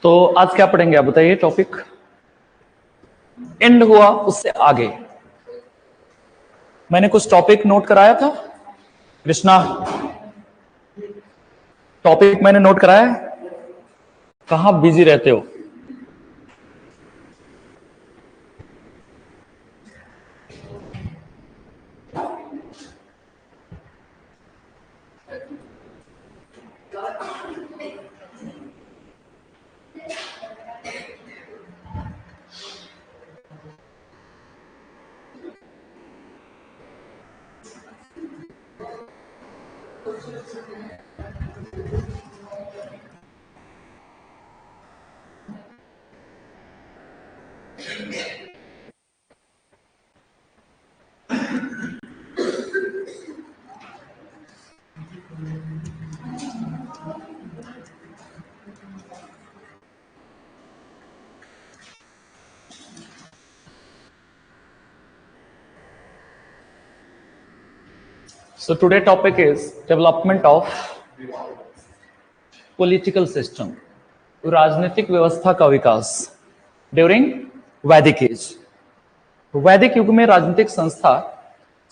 तो आज क्या पढ़ेंगे आप बताइए। टॉपिक एंड हुआ, उससे आगे मैंने कुछ टॉपिक नोट कराया था। कृष्णा, टॉपिक मैंने नोट कराया है, कहां बिजी रहते हो? So today topic is development of political system, राजनीतिक व्यवस्था का विकास ड्यूरिंग वैदिक एज। वैदिक युग में राजनीतिक संस्था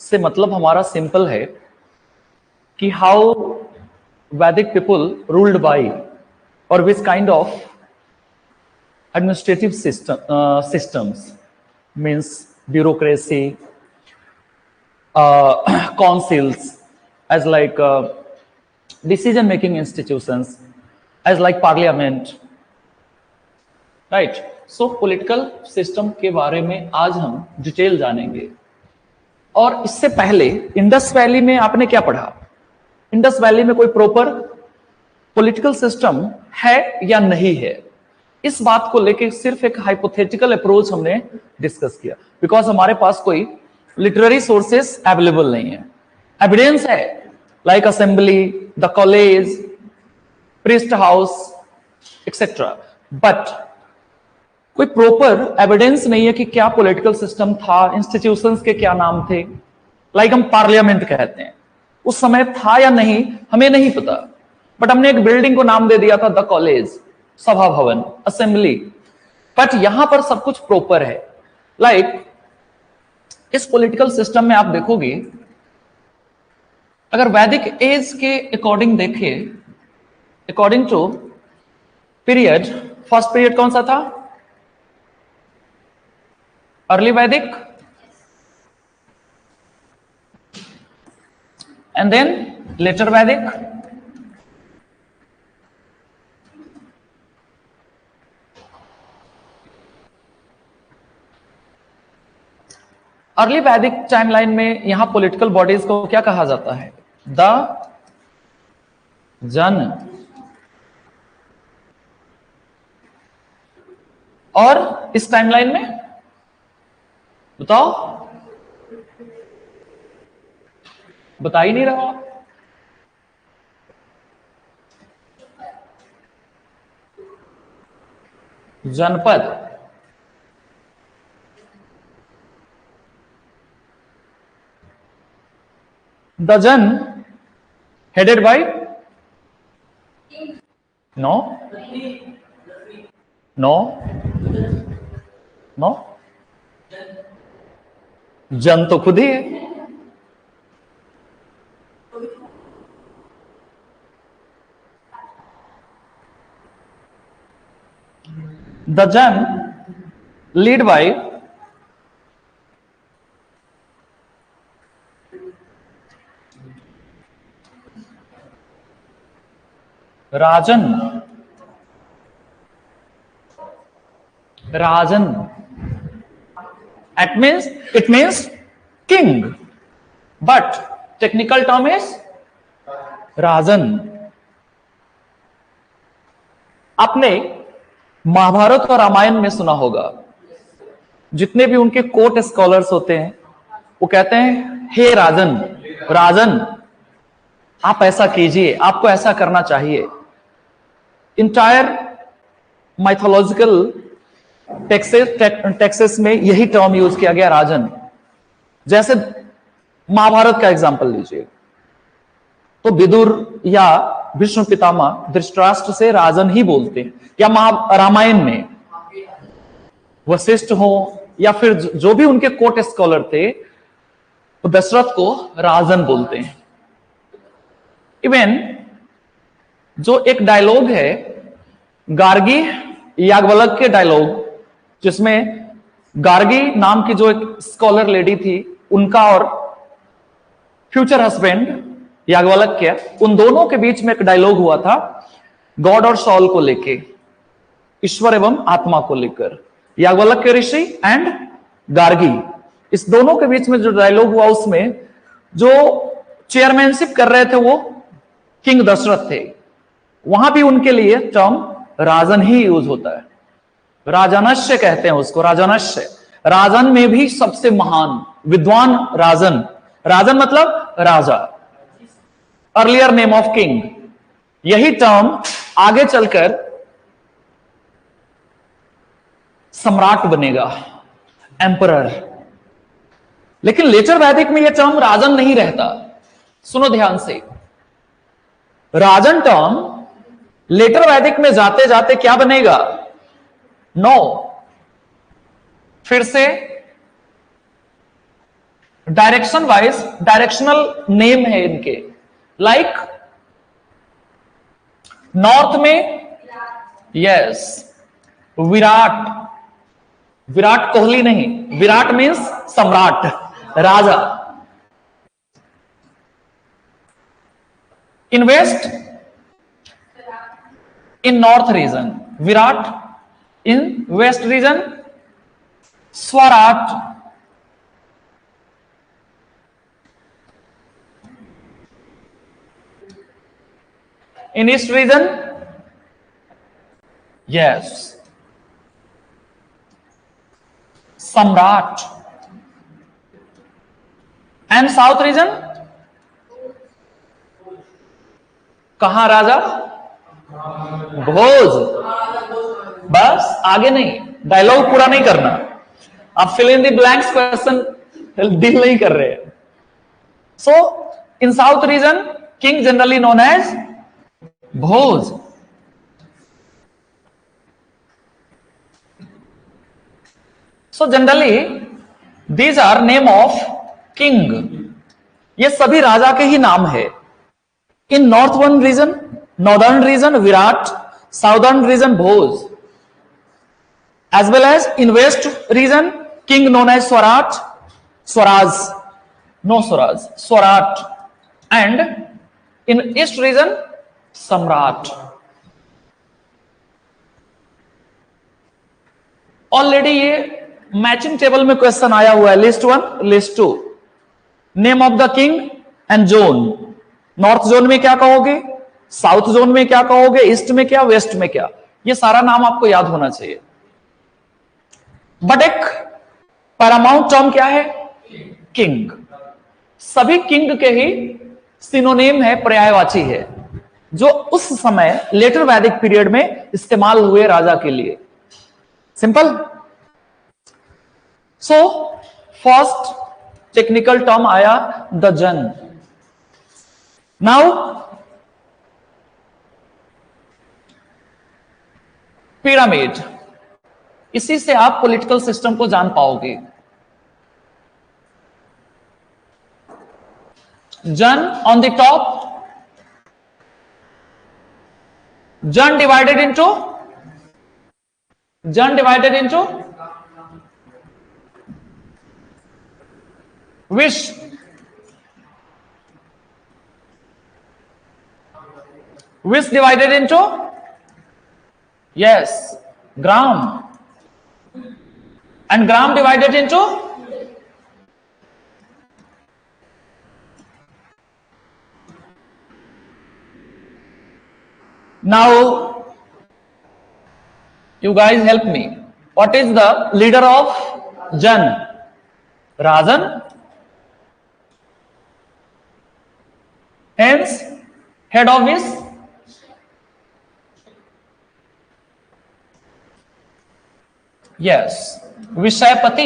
से मतलब हमारा सिंपल है कि हाउ वैदिक पीपल रूल्ड बाय और which kind of administrative systems means bureaucracy, councils as like decision making institutions as like parliament, right? So political system के बारे में आज हम डिटेल जानेंगे। और इससे पहले इंडस वैली में आपने क्या पढ़ा? इंडस वैली में कोई प्रॉपर पॉलिटिकल सिस्टम है या नहीं है, इस बात को लेके सिर्फ एक हाइपोथेटिकल अप्रोच हमने डिस्कस किया, बिकॉज हमारे पास कोई लिटरेरी सोर्सेस अवेलेबल नहीं है। एविडेंस है like assembly, the college, priest house etcetera, but कोई प्रॉपर एविडेंस नहीं है कि क्या पॉलिटिकल सिस्टम था, इंस्टीट्यूशंस के क्या नाम थे। लाइक हम पार्लियामेंट कहते हैं, उस समय था या नहीं हमें नहीं पता, बट हमने एक बिल्डिंग को नाम दे दिया था द कॉलेज, सभा भवन, असेंबली। बट यहां पर सब कुछ प्रॉपर है। लाइक इस पॉलिटिकल सिस्टम में आप देखोगे, अगर वैदिक एज के अकॉर्डिंग देखें, according to period, first period कौन सा था? Early Vedic, and then later Vedic, early Vedic timeline में यहां पॉलिटिकल बॉडीज को क्या कहा जाता है? द जन। और इस टाइमलाइन में बताओ, बता ही नहीं रहा। जनपद। The Jan headed by no जन तो खुद ही है। The Jan lead by Rajan. Rajan it means king, but technical term is राजन। आपने महाभारत और रामायण में सुना होगा, जितने भी उनके कोर्ट स्कॉलर्स होते हैं वो कहते हैं हे राजन, राजन आप ऐसा कीजिए, आपको ऐसा करना चाहिए। इंटायर माइथोलॉजिकल टेक्सेस में यही टर्म यूज किया गया, राजन। जैसे महाभारत का एग्जांपल लीजिए, तो विदुर या भीष्म पितामह धृतराष्ट्र से राजन ही बोलते हैं, या रामायण में वशिष्ठ हो या फिर जो भी उनके कोर्ट स्कॉलर थे, वो दशरथ को राजन बोलते हैं। इवन जो एक डायलॉग है गार्गी याज्ञवल्क्य के डायलॉग, जिसमें गार्गी नाम की जो एक स्कॉलर लेडी थी, उनका और फ्यूचर हस्बैंड याज्ञवल्क्य, उन दोनों के बीच में एक डायलॉग हुआ था गॉड और सॉल को लेके, ईश्वर एवं आत्मा को लेकर। याज्ञवल्क्य ऋषि एंड गार्गी, इस दोनों के बीच में जो डायलॉग हुआ, उसमें जो चेयरमैनशिप कर रहे थे वो किंग दशरथ थे। वहां भी उनके लिए टर्म राजन ही यूज होता है, राजनश्य कहते हैं उसको, राजनश्य। राजन में भी सबसे महान विद्वान राजन, राजन मतलब राजा, अर्लियर नेम ऑफ किंग। यही टर्म आगे चलकर सम्राट बनेगा, एम्परर। लेकिन लेटर वैदिक में यह टर्म राजन नहीं रहता। सुनो ध्यान से, राजन टर्म लेटर वैदिक में जाते जाते क्या बनेगा? नो, फिर से डायरेक्शन वाइज डायरेक्शनल नेम है इनके। लाइक नॉर्थ में यस विराट, विराट कोहली नहीं, विराट मीन्स सम्राट, राजा। इन वेस्ट, इन नॉर्थ रीजन विराट, इन वेस्ट रीजन स्वराट। इन ईस्ट रीजन यस सम्राट। एंड साउथ रीजन कहां राजा? भोज। बस, आगे नहीं, डायलॉग पूरा नहीं करना। आप fill in the blanks question deal नहीं कर रहे हैं। So in south region king generally known as Bhoj. So generally these are name of king, ये सभी राजा के ही नाम है। In northern region, northern region Virat, southern region Bhoj, as well as in west region king known as Swarat, Swaraj, no Swaraj, Swarat, and in east region Samrat. Already ये matching table में question आया हुआ है, list 1 list 2। Name of the king and zone, north zone में क्या कहोगे, south zone में क्या कहोगे, ईस्ट में क्या, वेस्ट में क्या, ये सारा नाम आपको याद होना चाहिए। बट एक पैरामाउंट टर्म क्या है? किंग। सभी किंग के ही सिनोनिम है, पर्यायवाची है, जो उस समय लेटर वैदिक पीरियड में इस्तेमाल हुए राजा के लिए। Simple. So first technical term आया द जन। नाउ पिरामिड, इसी से आप पॉलिटिकल सिस्टम को जान पाओगे। जन ऑन द टॉप, जन डिवाइडेड इंटू, जन divided into wish, wish divided into yes gram, and gram divided into now you guys help me, what is the leader of jan? Rajan, hence head of his यस विषयपति।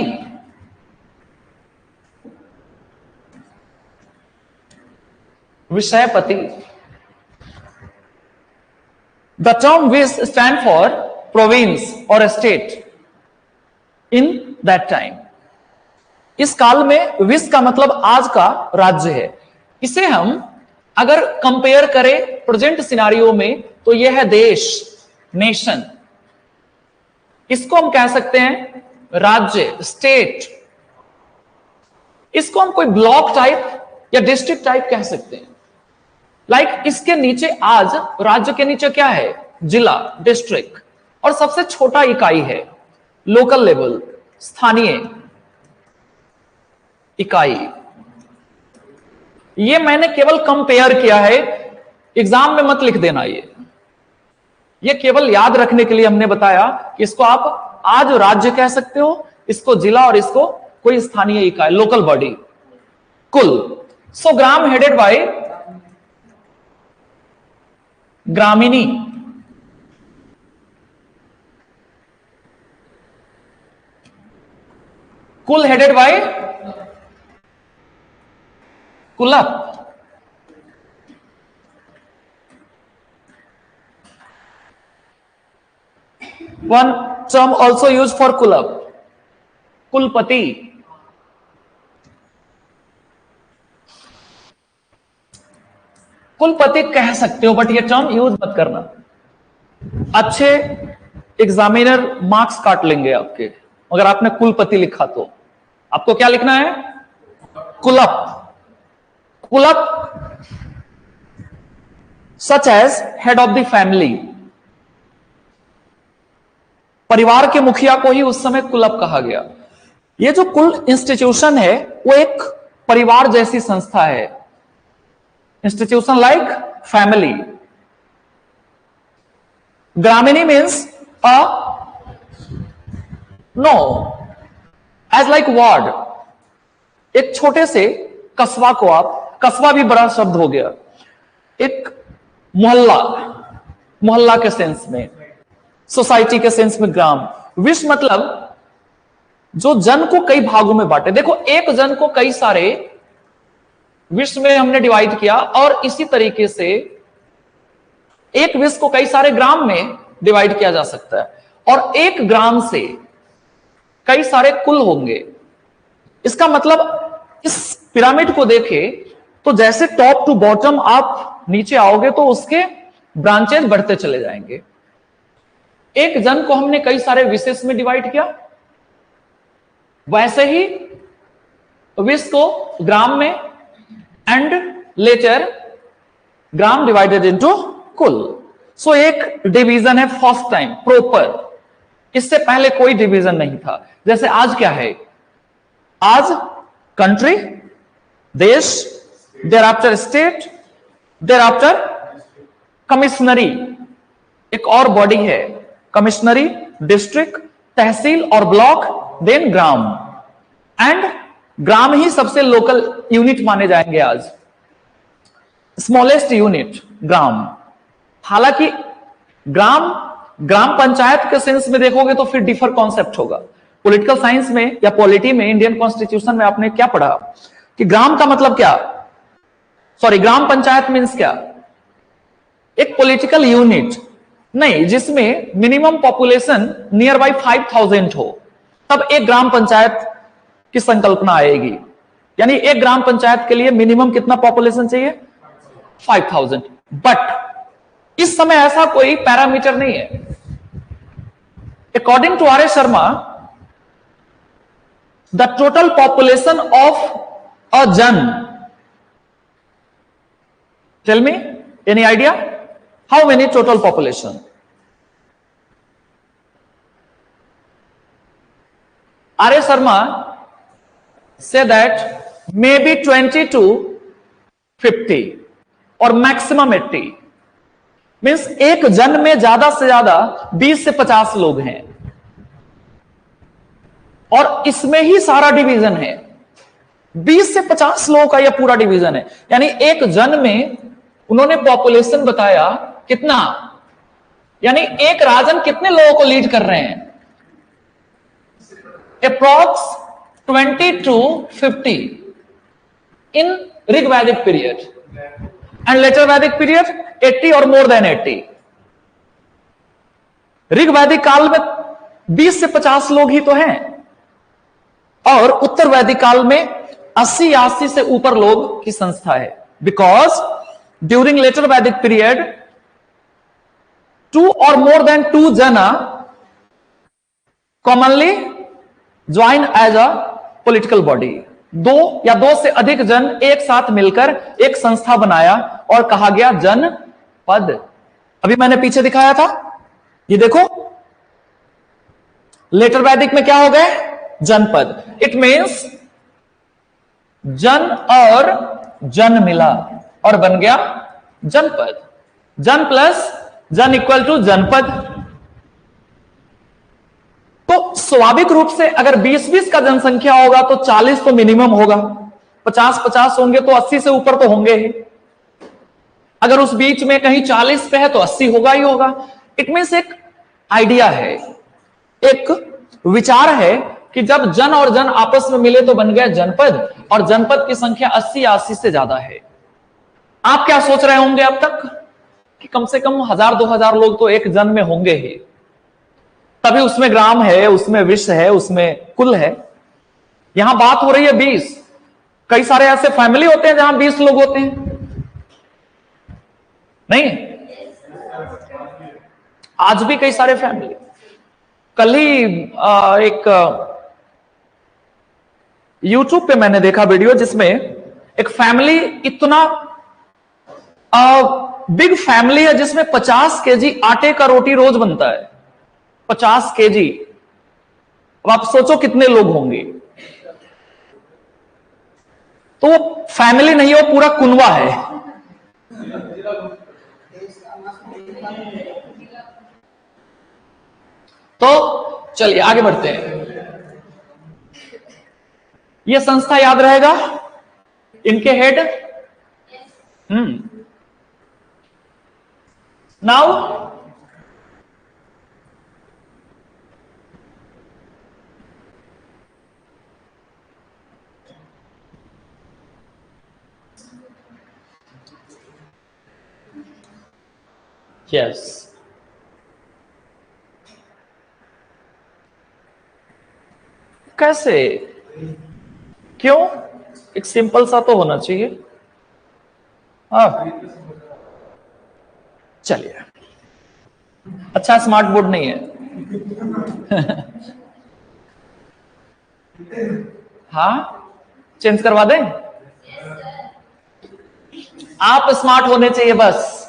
विषयपति the term विस stand for province और state in that time. इस काल में विस का मतलब आज का राज्य है। इसे हम अगर कंपेयर करें प्रेजेंट सिनारियो में तो यह है देश, नेशन। इसको हम कह सकते हैं राज्य, स्टेट। इसको हम कोई ब्लॉक टाइप या डिस्ट्रिक्ट टाइप कह सकते हैं। लाइक इसके नीचे आज राज्य के नीचे क्या है? जिला, डिस्ट्रिक्ट। और सबसे छोटा इकाई है लोकल लेवल, स्थानीय इकाई। ये मैंने केवल कंपेयर किया है, एग्जाम में मत लिख देना। ये केवल याद रखने के लिए हमने बताया कि इसको आप आज राज्य कह सकते हो, इसको जिला, और इसको कोई स्थानीय इकाई, लोकल बॉडी, कुल। सो ग्राम हेडेड बाय ग्रामीणी। कुल हेडेड बाय कुलप। One term also used for kulap, कुलपति। कुलपति कह सकते हो, बट ये टर्म यूज मत करना। अच्छे एग्जामिनर मार्क्स काट लेंगे आपके अगर आपने कुलपति लिखा तो। आपको क्या लिखना है? कुलप। कुलप such as head of the family. परिवार के मुखिया को ही उस समय कुलप कहा गया। ये जो कुल इंस्टीट्यूशन है वो एक परिवार जैसी संस्था है। Institution like family. ग्रामीणी means a no as like ward. एक छोटे से कस्बा को आप, कस्बा भी बड़ा शब्द हो गया, एक मोहल्ला, मोहल्ला के सेंस में, सोसाइटी के सेंस में ग्राम। विश्व मतलब जो जन को कई भागों में बांटे। देखो, एक जन को कई सारे विश्व में हमने डिवाइड किया, और इसी तरीके से एक विश्व को कई सारे ग्राम में डिवाइड किया जा सकता है, और एक ग्राम से कई सारे कुल होंगे। इसका मतलब इस पिरामिड को देखें तो जैसे टॉप टू बॉटम आप नीचे आओगे तो उसके ब्रांचेस बढ़ते चले जाएंगे। एक जन को हमने कई सारे विशेष में डिवाइड किया, वैसे ही विश्व को ग्राम में, and later gram divided into कुल। सो एक डिवीजन है फर्स्ट टाइम प्रॉपर। इससे पहले कोई डिवीजन नहीं था। जैसे आज क्या है? आज कंट्री, देश, there after state, there after commissionery, एक और बॉडी है कमिश्नरी, डिस्ट्रिक्ट, तहसील और ब्लॉक, देन ग्राम। एंड ग्राम ही सबसे लोकल यूनिट माने जाएंगे आज, स्मॉलेस्ट यूनिट ग्राम। हालांकि ग्राम पंचायत के सेंस में देखोगे तो फिर डिफर कॉन्सेप्ट होगा। पॉलिटिकल साइंस में या पॉलिटी में, इंडियन कॉन्स्टिट्यूशन में आपने क्या पढ़ा कि ग्राम का मतलब क्या, सॉरी ग्राम पंचायत मीन्स क्या? एक पॉलिटिकल यूनिट नहीं जिसमें मिनिमम पॉपुलेशन नियर बाई 5000 हो, तब एक ग्राम पंचायत की संकल्पना आएगी। यानी एक ग्राम पंचायत के लिए मिनिमम कितना पॉपुलेशन चाहिए? 5000। बट इस समय ऐसा कोई पैरामीटर नहीं है। According to R S. Sharma, the total population of a jan, tell me, any idea how many total population? R.S. Sharma say that maybe 20 to 50 or maximum 80, means एक जन में ज्यादा से ज्यादा 20 से 50 लोग हैं, और इसमें ही सारा डिवीजन है। 20 से 50 लोगों का यह पूरा डिवीजन है। यानी एक जन में उन्होंने पॉपुलेशन बताया कितना, यानी एक राजन कितने लोगों को लीड कर रहे हैं? अप्रॉक्स 20 to 50 इन ऋग वैदिक पीरियड, एंड लेटर वैदिक पीरियड 80 और मोर देन 80। ऋग वैदिक काल में 20 से 50 लोग ही तो हैं, और उत्तर वैदिक काल में 80 से ऊपर लोग की संस्था है। बिकॉज ड्यूरिंग लेटर वैदिक period 2 or more than 2 jana commonly join as a political body। 2 या 2 से अधिक जन एक साथ मिलकर एक संस्था बनाया और कहा गया जनपद। अभी मैंने पीछे दिखाया था, ये देखो, लेटर वैदिक में क्या हो गए? जनपद। इट मीन्स जन और जन मिला और बन गया जनपद। जन प्लस जन इक्वल टू जनपद। तो स्वाभाविक रूप से अगर 20-20 का जनसंख्या होगा तो 40 तो मिनिमम होगा, 50-50 होंगे तो 80 से ऊपर तो होंगे ही। अगर उस बीच में कहीं 40 पे है तो 80 होगा ही होगा। इट मीन्स एक आइडिया है, एक विचार है कि जब जन और जन आपस में मिले तो बन गया जनपद, और जनपद की संख्या 80 से ज्यादा है। आप क्या सोच रहे होंगे अब तक कि कम से कम 1000-2000 लोग तो एक जन में होंगे ही, तभी उसमें ग्राम है, उसमें विश्व है, उसमें कुल है। यहां बात हो रही है 20। कई सारे ऐसे फैमिली होते हैं जहां 20 लोग होते हैं, नहीं? आज भी कई सारे फैमिली। कल ही एक YouTube पे मैंने देखा वीडियो जिसमें एक फैमिली, इतना बिग फैमिली है जिसमें 50 केजी आटे का रोटी रोज बनता है। 50 केजी। अब आप सोचो कितने लोग होंगे। तो वो फैमिली नहीं है, वो पूरा कुनवा है। तो चलिए आगे बढ़ते हैं। ये संस्था याद रहेगा, इनके हेड नाउ यस, कैसे, क्यों? एक सिंपल सा तो होना चाहिए। हाँ चलिए, अच्छा स्मार्ट बोर्ड नहीं है। हाँ चेंज करवा दें? आप स्मार्ट होने चाहिए बस।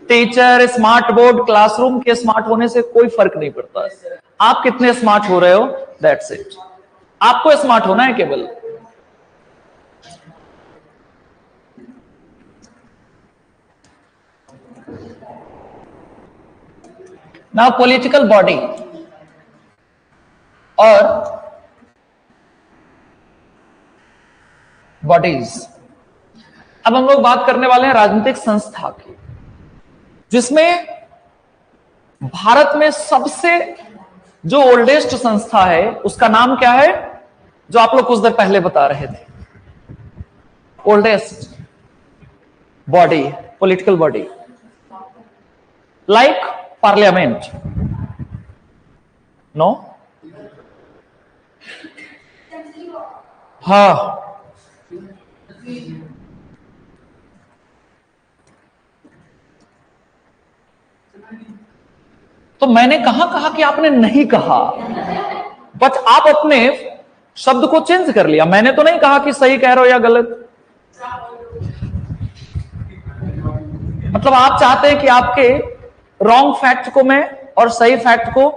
टीचर, स्मार्ट बोर्ड, क्लासरूम के स्मार्ट होने से कोई फर्क नहीं पड़ता। आप कितने स्मार्ट हो रहे हो, दैट्स इट। आपको स्मार्ट होना है केवल। नाउ पॉलिटिकल बॉडी और बॉडीज। अब हम लोग बात करने वाले हैं राजनीतिक संस्था की, जिसमें भारत में सबसे जो ओल्डेस्ट संस्था है उसका नाम क्या है, जो आप लोग कुछ देर पहले बता रहे थे? Oldest body, political body, like parliament? No? हाँ, तो मैंने कहां कहा कि आपने नहीं कहा, बट आप अपने शब्द को चेंज कर लिया। मैंने तो नहीं कहा कि सही कह रहे हो या गलत। मतलब आप चाहते हैं कि आपके रॉन्ग फैक्ट को मैं और सही फैक्ट को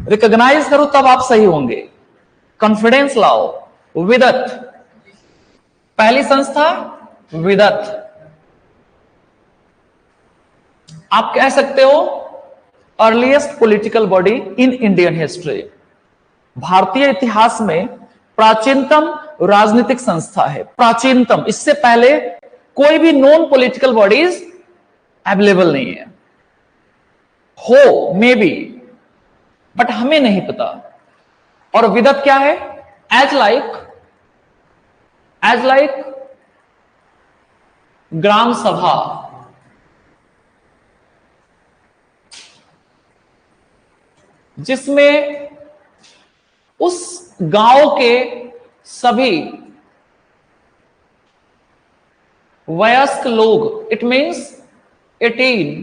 रिकॉग्नाइज करूं, तब आप सही होंगे। कॉन्फिडेंस लाओ। विदत, पहली संस्था विदत। आप कह सकते हो earliest political body in Indian history. भारतीय इतिहास में प्राचीनतम राजनीतिक संस्था है, प्राचीनतम। इससे पहले कोई भी नॉन पॉलिटिकल बॉडीज अवेलेबल नहीं है। हो मे बी, बट हमें नहीं पता। और विदत क्या है? एज लाइक ग्राम सभा, जिसमें उस गांव के सभी वयस्क लोग, इट मीन्स 18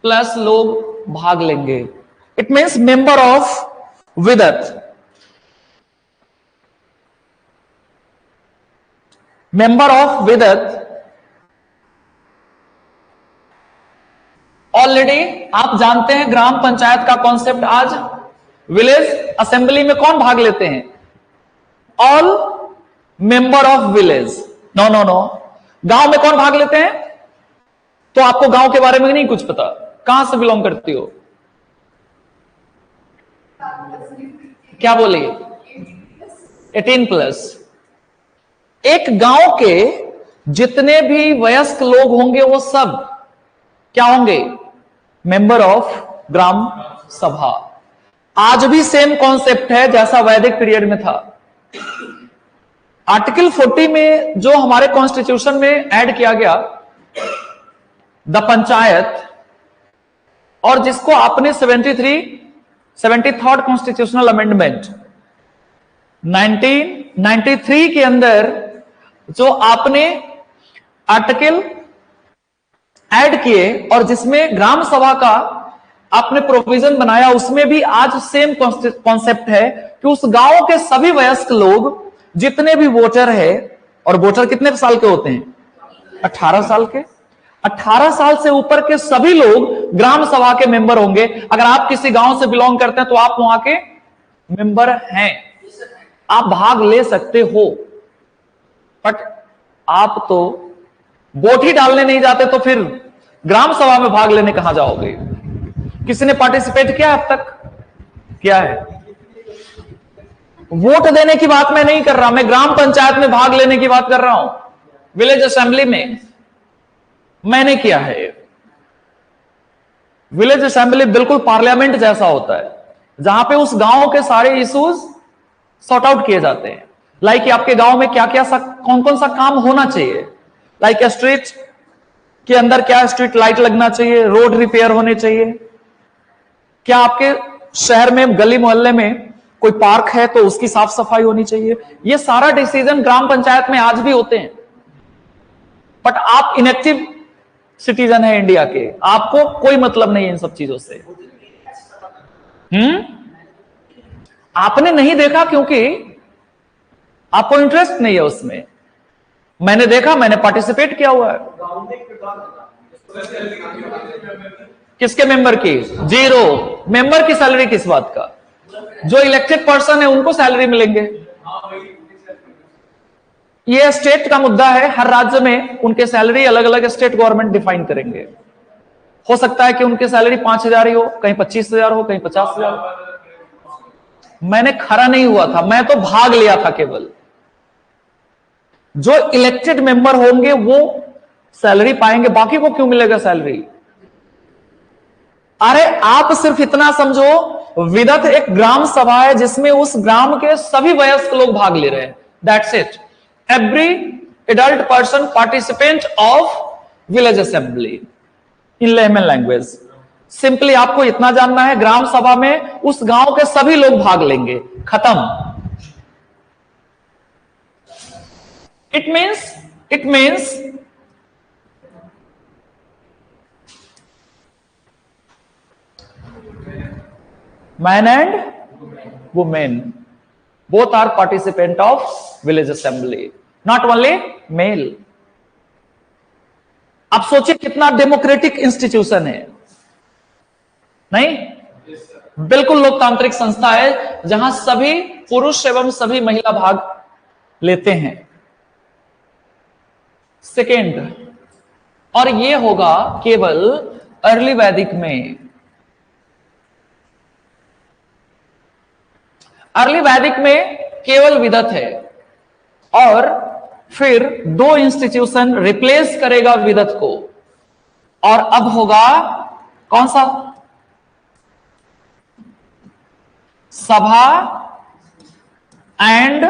प्लस लोग भाग लेंगे। इट मीन्स मेंबर ऑफ विदत, मेंबर ऑफ विदत ऑलरेडी आप जानते हैं ग्राम पंचायत का कॉन्सेप्ट। आज विलेज असेंबली में कौन भाग लेते हैं? All member of village. No no no, गांव में कौन भाग लेते हैं? तो आपको गांव के बारे में नहीं कुछ पता, कहां से बिलोंग करती हो? क्या बोली? 18 प्लस। एक गांव के जितने भी वयस्क लोग होंगे वो सब क्या होंगे? मेंबर ऑफ ग्राम सभा। आज भी सेम कॉन्सेप्ट है जैसा वैदिक पीरियड में था। आर्टिकल 40 में जो हमारे कॉन्स्टिट्यूशन में ऐड किया गया द पंचायत, और जिसको आपने 73rd कॉन्स्टिट्यूशनल अमेंडमेंट 1993 के अंदर जो आपने आर्टिकल ऐड किए और जिसमें ग्राम सभा का आपने प्रोविजन बनाया, उसमें भी आज सेम कॉन्सेप्ट है कि उस गांव के सभी वयस्क लोग जितने भी वोटर है, और वोटर कितने साल के होते हैं? 18 साल के। 18 साल से ऊपर के सभी लोग ग्राम सभा के मेंबर होंगे। अगर आप किसी गांव से बिलोंग करते हैं तो आप वहां के मेंबर हैं, आप भाग ले सकते हो। बट आप तो वोट ही डालने नहीं जाते तो फिर ग्राम सभा में भाग लेने कहां जाओगे? किसी ने पार्टिसिपेट किया अब तक? किया है? वोट देने की बात मैं नहीं कर रहा, मैं ग्राम पंचायत में भाग लेने की बात कर रहा हूं। विलेज असेंबली में मैंने किया है। विलेज असेंबली बिल्कुल पार्लियामेंट जैसा होता है, जहां पे उस गांव के सारे इश्यूज सॉर्ट आउट किए जाते हैं। लाइक आपके गांव में क्या क्या कौन कौन सा काम होना चाहिए, लाइक स्ट्रीट के अंदर क्या स्ट्रीट लाइट लगना चाहिए, रोड रिपेयर होने चाहिए, क्या आपके शहर में गली मोहल्ले में कोई पार्क है तो उसकी साफ सफाई होनी चाहिए। ये सारा डिसीजन ग्राम पंचायत में आज भी होते हैं। बट आप इनएक्टिव सिटीजन है इंडिया के, आपको कोई मतलब नहीं है इन सब चीजों से। आपने नहीं देखा क्योंकि आपको इंटरेस्ट नहीं है उसमें। मैंने देखा, मैंने पार्टिसिपेट किया हुआ है। किसके मेंबर की? 0 मेंबर की सैलरी किस बात का? जो इलेक्टेड पर्सन है उनको सैलरी मिलेंगे। ये स्टेट का मुद्दा है, हर राज्य में उनके सैलरी अलग अलग स्टेट गवर्नमेंट डिफाइन करेंगे। हो सकता है कि उनकी सैलरी 5,000 ही हो, कहीं 25,000 हो, कहीं 50,000। मैंने खड़ा नहीं हुआ था, मैं तो भाग लिया था केवल। जो इलेक्टेड मेंबर होंगे वो सैलरी पाएंगे, बाकी को क्यों मिलेगा सैलरी? अरे आप सिर्फ इतना समझो, विदत एक ग्राम सभा है जिसमें उस ग्राम के सभी वयस्क लोग भाग ले रहे हैं। That's it. Every adult person participant of village assembly in layman language. Simply आपको इतना जानना है, ग्राम सभा में उस गांव के सभी लोग भाग लेंगे, खत्म। It means man and women both are participant of village assembly, not only male. आप सोचिए कितना डेमोक्रेटिक इंस्टीट्यूशन है, नहीं? बिल्कुल लोकतांत्रिक संस्था है जहां सभी पुरुष एवं सभी महिला भाग लेते हैं। सेकेंड, और ये होगा केवल अर्ली वैदिक में। अर्ली वैदिक में केवल विदत है, और फिर 2 इंस्टीट्यूशन रिप्लेस करेगा विदत को, और अब होगा कौन सा? सभा एंड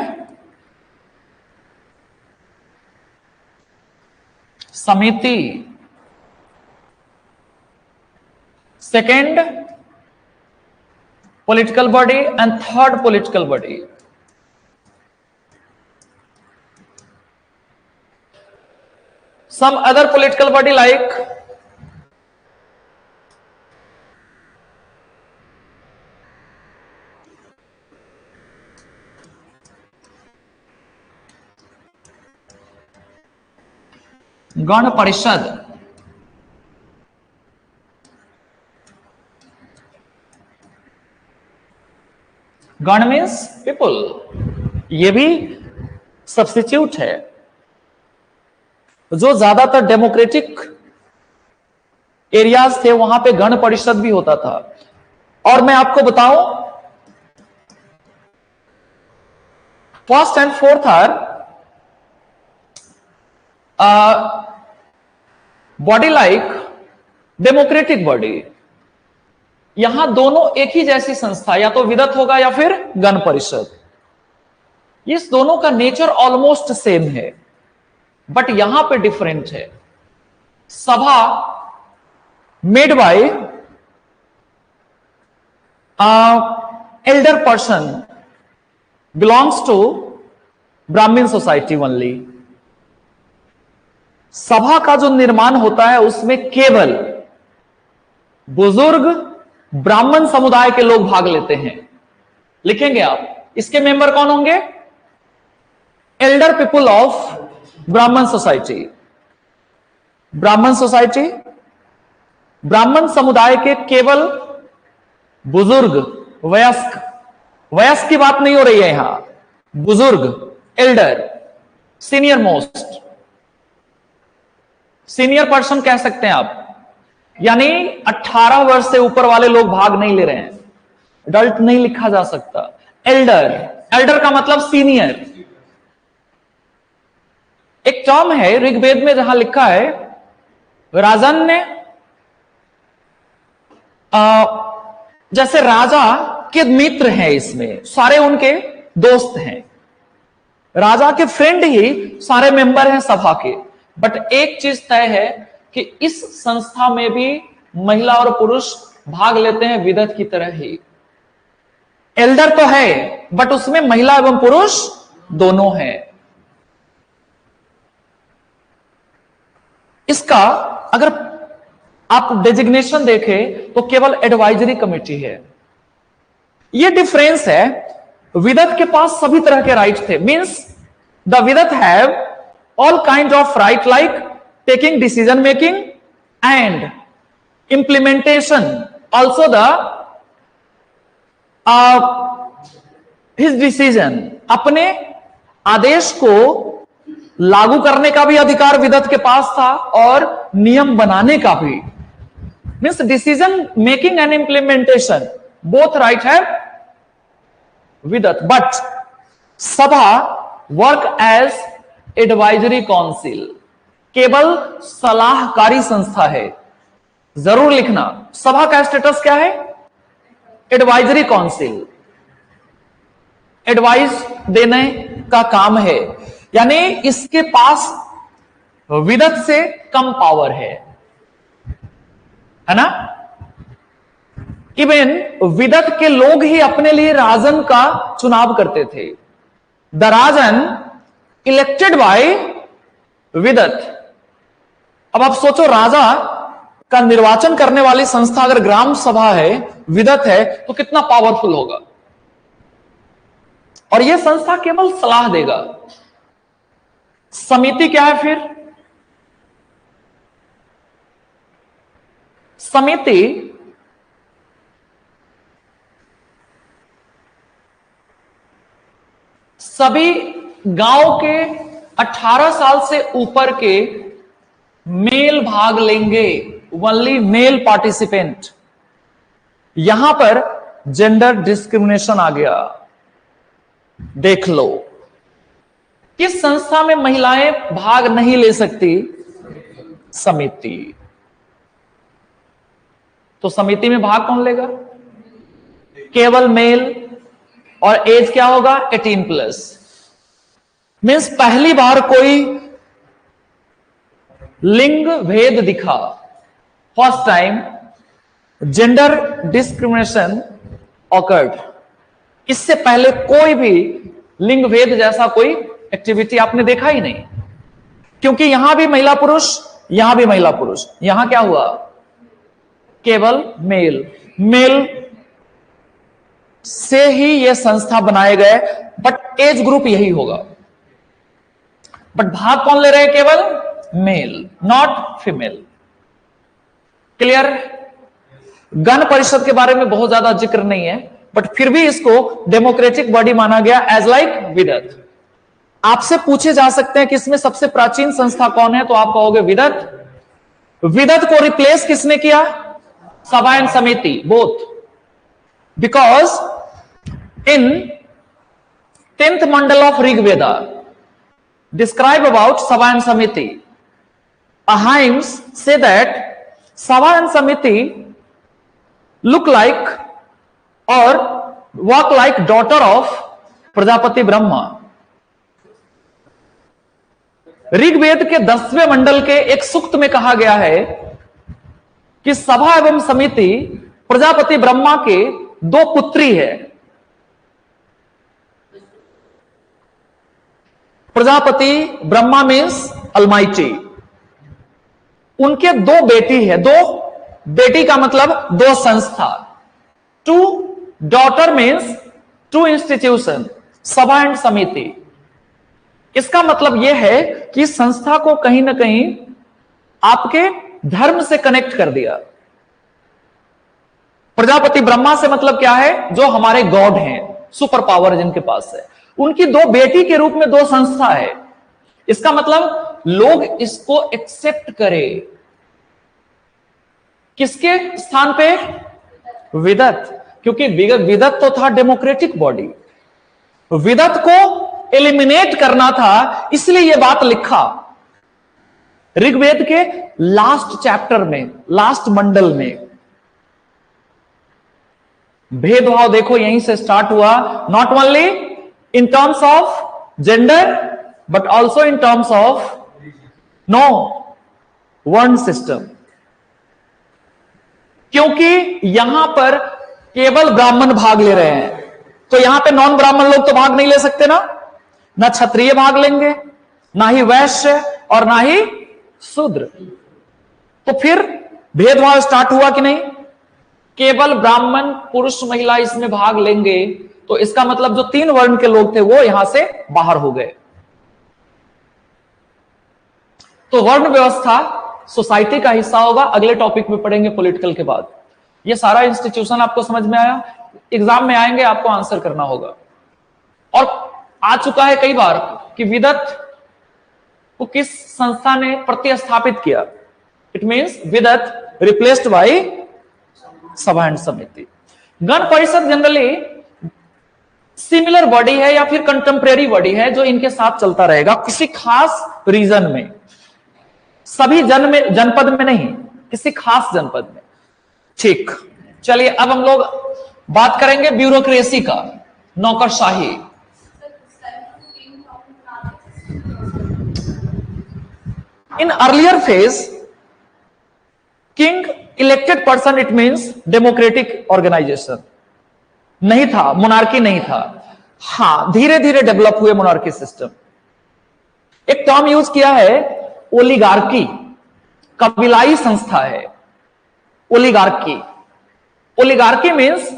समिति। Second political body, and third political body. Some other political body like Gana Parishad, गण मीन्स पीपल, ये भी सब्स्टिट्यूट है। जो ज्यादातर डेमोक्रेटिक एरियाज थे वहां पे गण परिषद भी होता था। और मैं आपको बताऊं, first and fourth our body like democratic body. यहां दोनों एक ही जैसी संस्था, या तो विदत होगा या फिर गण परिषद। इस दोनों का नेचर ऑलमोस्ट सेम है, बट यहां पे डिफरेंट है। Sabha made by elder person belongs to Brahmin society only. सभा का जो निर्माण होता है उसमें केवल बुजुर्ग ब्राह्मण समुदाय के लोग भाग लेते हैं। लिखेंगे आप, इसके मेंबर कौन होंगे? एल्डर पीपुल ऑफ ब्राह्मण सोसाइटी। ब्राह्मण सोसाइटी, ब्राह्मण समुदाय के केवल बुजुर्ग, वयस्क, वयस्क की बात नहीं हो रही है यहां, बुजुर्ग, Elder, senior most, senior person कह सकते हैं आप, यानी 18 वर्ष से ऊपर वाले लोग भाग नहीं ले रहे हैं। अडल्ट नहीं लिखा जा सकता। एल्डर, एल्डर का मतलब सीनियर। एक टर्म है ऋग्वेद में जहां लिखा है, राजन ने जैसे राजा के मित्र हैं, इसमें सारे उनके दोस्त हैं, राजा के फ्रेंड ही सारे मेंबर हैं सभा के। बट एक चीज तय है कि इस संस्था में भी महिला और पुरुष भाग लेते हैं विदत की तरह ही। एल्डर तो है बट उसमें महिला एवं पुरुष दोनों हैं। इसका अगर आप डेजिग्नेशन देखें तो केवल एडवाइजरी कमेटी है। यह डिफरेंस है। विदत के पास सभी तरह के राइट थे, मींस द विदत have all kind of right like taking decision making and implementation, also the his decision, अपने आदेश को लागू करने का भी अधिकार विदत के पास था और नियम बनाने का भी। Means decision making and implementation both right है विदत। बट सभा वर्क एज एडवाइजरी काउंसिल, केवल सलाहकारी संस्था है। जरूर लिखना, सभा का स्टेटस क्या है? एडवाइजरी काउंसिल, एडवाइस देने का काम है, यानी इसके पास विदत से कम पावर है ना। इवन विदत के लोग ही अपने लिए राजन का चुनाव करते थे। द राजन इलेक्टेड बाय विदत। अब आप सोचो, राजा का निर्वाचन करने वाली संस्था अगर ग्राम सभा है, विदत है, तो कितना पावरफुल होगा। और यह संस्था केवल सलाह देगा। समिति क्या है फिर? समिति सभी गांव के 18 साल से ऊपर के मेल भाग लेंगे, ओनली मेल पार्टिसिपेंट। यहां पर जेंडर डिस्क्रिमिनेशन आ गया। देख लो, किस संस्था में महिलाएं भाग नहीं ले सकती? समिति। तो समिति में भाग कौन लेगा? केवल मेल। और एज क्या होगा? 18+। मीन्स पहली बार कोई लिंग भेद दिखा, first time gender discrimination awkward. इससे पहले कोई भी लिंग भेद जैसा कोई एक्टिविटी आपने देखा ही नहीं, क्योंकि यहां भी महिला पुरुष, यहां भी महिला पुरुष, यहां क्या हुआ, केवल मेल। मेल से ही ये संस्था बनाए गए, बट एज ग्रुप यही होगा, बट भाग कौन ले रहे हैं, केवल mail, not female. Clear. Gana Parishad के बारे में बहुत ज्यादा जिक्र नहीं है, बट फिर भी इसको डेमोक्रेटिक बॉडी माना गया एज लाइक विदत। आपसे पूछे जा सकते हैं कि इसमें सबसे प्राचीन संस्था कौन है, तो आप कहोगे विदत। विदत को रिप्लेस किसने किया, सभा एंड समिति, both. Because in 10th Mandal of Rigveda describe about Sabha and Samiti. Hymns say that Sabha and Samiti look like or walk like daughter of Prajapati Brahma. Rigveda के 10वें मंडल के एक सूक्त में कहा गया है कि सभा एवं समिति प्रजापति ब्रह्मा के दो पुत्री है। प्रजापति ब्रह्मा मीन्स अलमाइटी, उनके दो बेटी है, दो बेटी का मतलब दो संस्था। Two daughter means two institution, sabha and samiti. इसका मतलब यह है कि संस्था को कहीं ना कहीं आपके धर्म से कनेक्ट कर दिया। प्रजापति ब्रह्मा से मतलब क्या है, जो हमारे गॉड हैं, सुपर पावर जिनके पास है, उनकी दो बेटी के रूप में दो संस्था है। इसका मतलब लोग इसको एक्सेप्ट करें, किसके स्थान पे, विदत। क्योंकि विदत तो था डेमोक्रेटिक बॉडी, विदत को एलिमिनेट करना था, इसलिए यह बात लिखा ऋग्वेद के लास्ट चैप्टर में, लास्ट मंडल में। भेदभाव देखो यहीं से स्टार्ट हुआ, not only in terms of gender but also in terms of वर्ण सिस्टम। क्योंकि यहां पर केवल ब्राह्मण भाग ले रहे हैं, तो यहां पे नॉन ब्राह्मण लोग तो भाग नहीं ले सकते ना, ना क्षत्रिय भाग लेंगे, ना ही वैश्य और ना ही शूद्र। तो फिर भेदभाव स्टार्ट हुआ कि नहीं, केवल ब्राह्मण पुरुष महिला इसमें भाग लेंगे, तो इसका मतलब जो 3 वर्ण के लोग थे वो यहां से बाहर हो गए। तो वर्ण व्यवस्था सोसाइटी का हिस्सा होगा, अगले टॉपिक में पढ़ेंगे पॉलिटिकल के बाद। ये सारा इंस्टीट्यूशन आपको समझ में आया, एग्जाम में आएंगे आपको आंसर करना होगा। और आ चुका है कई बार कि विदत को किस संस्था ने प्रतिस्थापित किया, इट मींस विदत रिप्लेस्ड बाय सभा एंड समिति। Gana Parishad generally similar body है या फिर कंटेम्परेरी बॉडी है, जो इनके साथ चलता रहेगा किसी खास रीजन में, सभी जनपद में नहीं, किसी खास जनपद में। ठीक, चलिए अब हम लोग बात करेंगे ब्यूरोक्रेसी का, नौकरशाही। In earlier phase king elected person, it means democratic organisation नहीं था, मोनार्की नहीं था। हां, धीरे धीरे डेवलप हुए मोनार्की सिस्टम। एक टर्म यूज किया है ओलिगार्की, कबीलाई संस्था है ओलिगार्की। ओलिगार्की मींस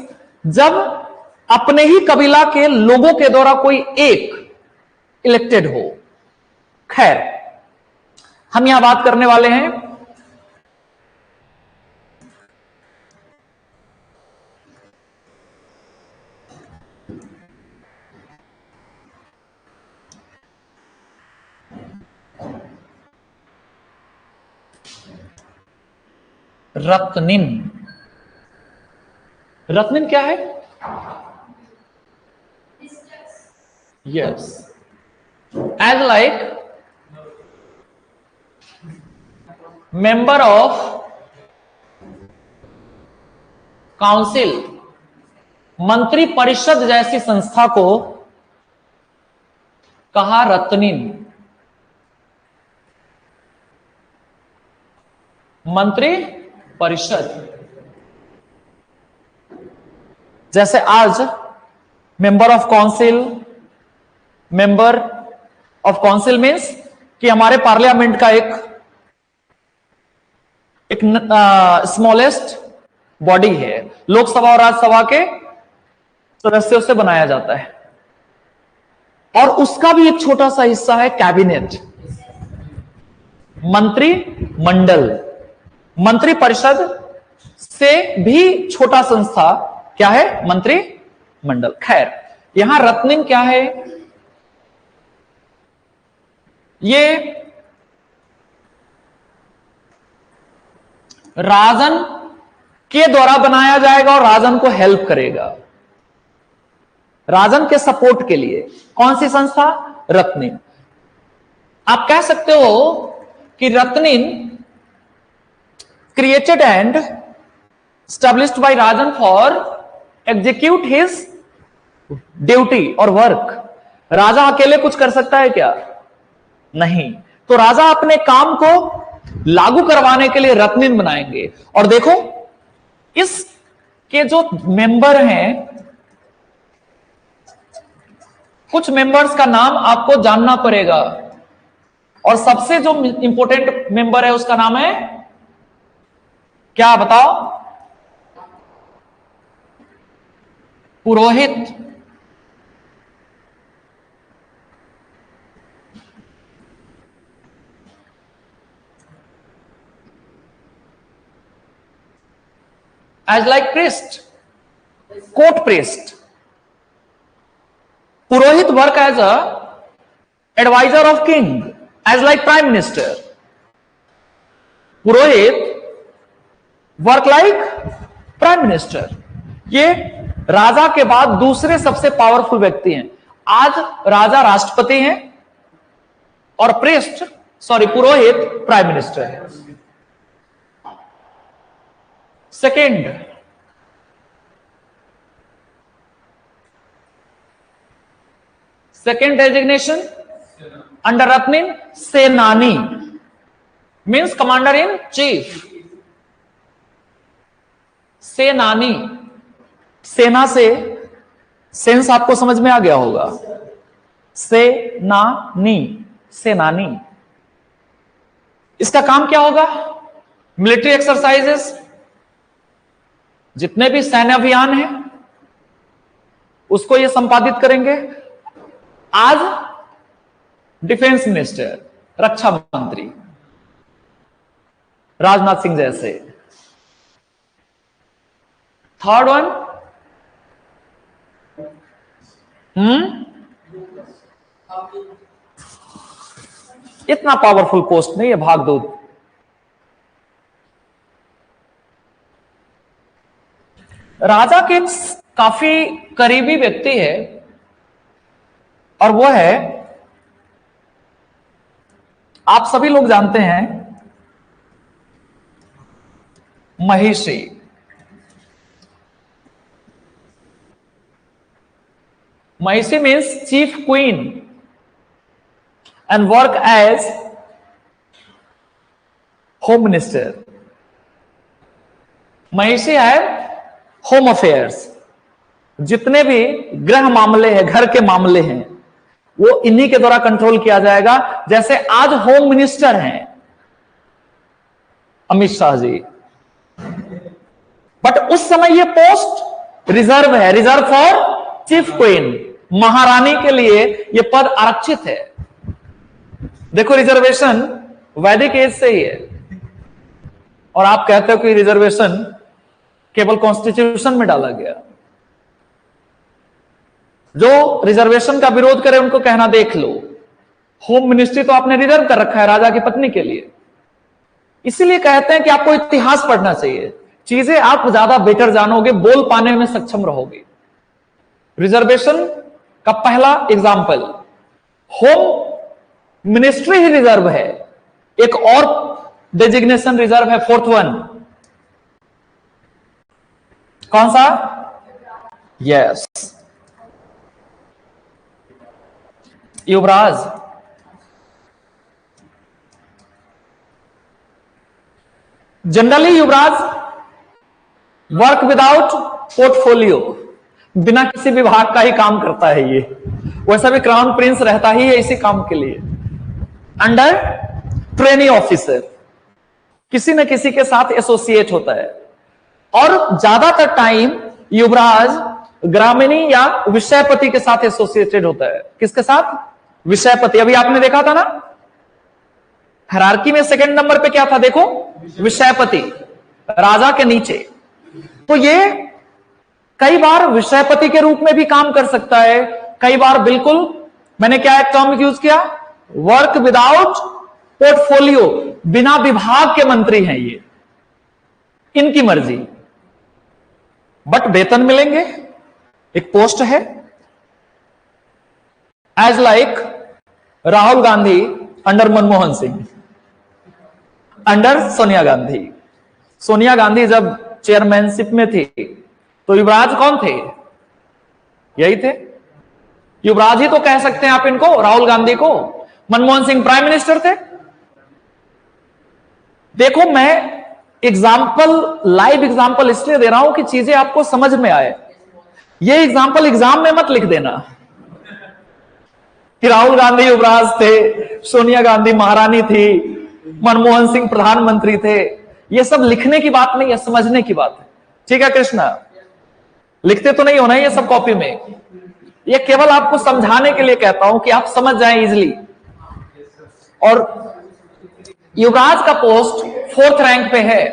जब अपने ही कबीला के लोगों के द्वारा कोई एक इलेक्टेड हो। खैर, हम यहां बात करने वाले हैं रत्निन। रत्निन क्या है? Yes, as like member of council, मंत्री परिषद जैसी संस्था को कहा रत्निन। मंत्री परिषद। जैसे आज member of council, member of council means कि हमारे पार्लियामेंट का एक स्मॉलेस्ट बॉडी है, लोकसभा और राज्यसभा के सदस्यों से बनाया जाता है, और उसका भी एक छोटा सा हिस्सा है कैबिनेट, मंत्री मंडल। मंत्री परिषद से भी छोटा संस्था क्या है? मंत्री मंडल। खैर, यहां रत्निंग क्या है? ये राजन के द्वारा बनाया जाएगा और राजन को हेल्प करेगा, राजन के सपोर्ट के लिए। कौन सी संस्था? रत्निन। आप कह सकते हो कि रत्निन क्रिएटेड एंड established by राजन फॉर एग्जीक्यूट हिज ड्यूटी और वर्क। राजा अकेले कुछ कर सकता है क्या? नहीं। तो राजा अपने काम को लागू करवाने के लिए रत्निन बनाएंगे। और देखो, इसके जो मेंबर हैं, कुछ मेंबर्स का नाम आपको जानना पड़ेगा, और सबसे जो इंपॉर्टेंट मेंबर है उसका नाम है क्या? बताओ। पुरोहित। As like priest, court priest. Purohit work as a advisor of king, as like prime minister. Purohit work like prime minister. ये राजा के बाद दूसरे सबसे पावरफुल व्यक्ति हैं। आज राजा राष्ट्रपति हैं और पुरोहित प्राइम मिनिस्टर है। सेकेंड डेजिग्नेशन अंडर रत्निन, सेनानी मीन्स कमांडर इन चीफ। सेनानी, सेना से सेंस आपको समझ में आ गया होगा। सेनानी, सेनानी। इसका काम क्या होगा? मिलिट्री एक्सरसाइजेस, जितने भी सैन्य अभियान हैं उसको ये संपादित करेंगे। आज डिफेंस मिनिस्टर, रक्षा मंत्री राजनाथ सिंह जैसे। थर्ड वन, इतना पावरफुल पोस्ट नहीं है, भागदूत। राजा के काफी करीबी व्यक्ति है और वो है, आप सभी लोग जानते हैं, महिषी। महिषी means chief queen and work as home minister. महिषी है होम अफेयर्स, जितने भी गृह मामले हैं, घर के मामले हैं, वो इन्हीं के द्वारा कंट्रोल किया जाएगा। जैसे आज होम मिनिस्टर हैं अमित शाह जी, बट उस समय ये पोस्ट रिजर्व है, रिजर्व फॉर चीफ क्वीन। महारानी के लिए ये पद आरक्षित है। देखो, रिजर्वेशन वैदिक एज से ही है, और आप कहते हो कि रिजर्वेशन केवल कॉन्स्टिट्यूशन में डाला गया। जो रिजर्वेशन का विरोध करे उनको कहना देख लो, होम मिनिस्ट्री तो आपने रिजर्व कर रखा है राजा की पत्नी के लिए। इसीलिए कहते हैं कि आपको इतिहास पढ़ना चाहिए, चीजें आप ज्यादा बेटर जानोगे, बोल पाने में सक्षम रहोगे। रिजर्वेशन का पहला एग्जाम्पल, होम मिनिस्ट्री ही रिजर्व है। एक और डेजिग्नेशन रिजर्व है, फोर्थ वन, कौन सा? यस, युवराज। जनरली युवराज वर्क विदाउट पोर्टफोलियो, बिना किसी विभाग का ही काम करता है ये, वैसा भी क्राउन प्रिंस रहता ही है इसी काम के लिए। अंडर ट्रेनी ऑफिसर, किसी न किसी के साथ एसोसिएट होता है, और ज्यादातर टाइम युवराज ग्रामीणी या विषयपति के साथ एसोसिएटेड होता है। किसके साथ? विषयपति। अभी आपने देखा था ना हायरार्की में सेकंड नंबर पे क्या था, देखो विषयपति, राजा के नीचे। तो ये कई बार विषयपति के रूप में भी काम कर सकता है, कई बार बिल्कुल, मैंने क्या एक टर्म यूज किया, वर्क विदाउट पोर्टफोलियो, बिना विभाग के मंत्री हैं ये, इनकी मर्जी, बट वेतन मिलेंगे, एक पोस्ट है। As like Rahul Gandhi under Manmohan Singh, under Sonia Gandhi. Sonia Gandhi जब चेयरमैनशिप में थी तो युवराज कौन थे? यही थे, युवराज ही तो कह सकते हैं आप इनको, राहुल गांधी को। मनमोहन सिंह प्राइम मिनिस्टर थे। देखो मैं एग्जाम्पल, लाइव एग्जाम्पल इसलिए दे रहा हूं कि चीजें आपको समझ में आए। ये एग्जाम्पल एग्जाम में मत लिख देना कि राहुल गांधी युवराज थे, सोनिया गांधी महारानी थी, मनमोहन सिंह प्रधानमंत्री थे। ये सब लिखने की बात नहीं है, समझने की बात है। ठीक है कृष्णा, लिखते तो नहीं होना ये सब कॉपी में, ये केवल आपको समझाने के लिए कहता हूं कि आप समझ जाएं इजिली। और युवराज का पोस्ट 4th रैंक पे है।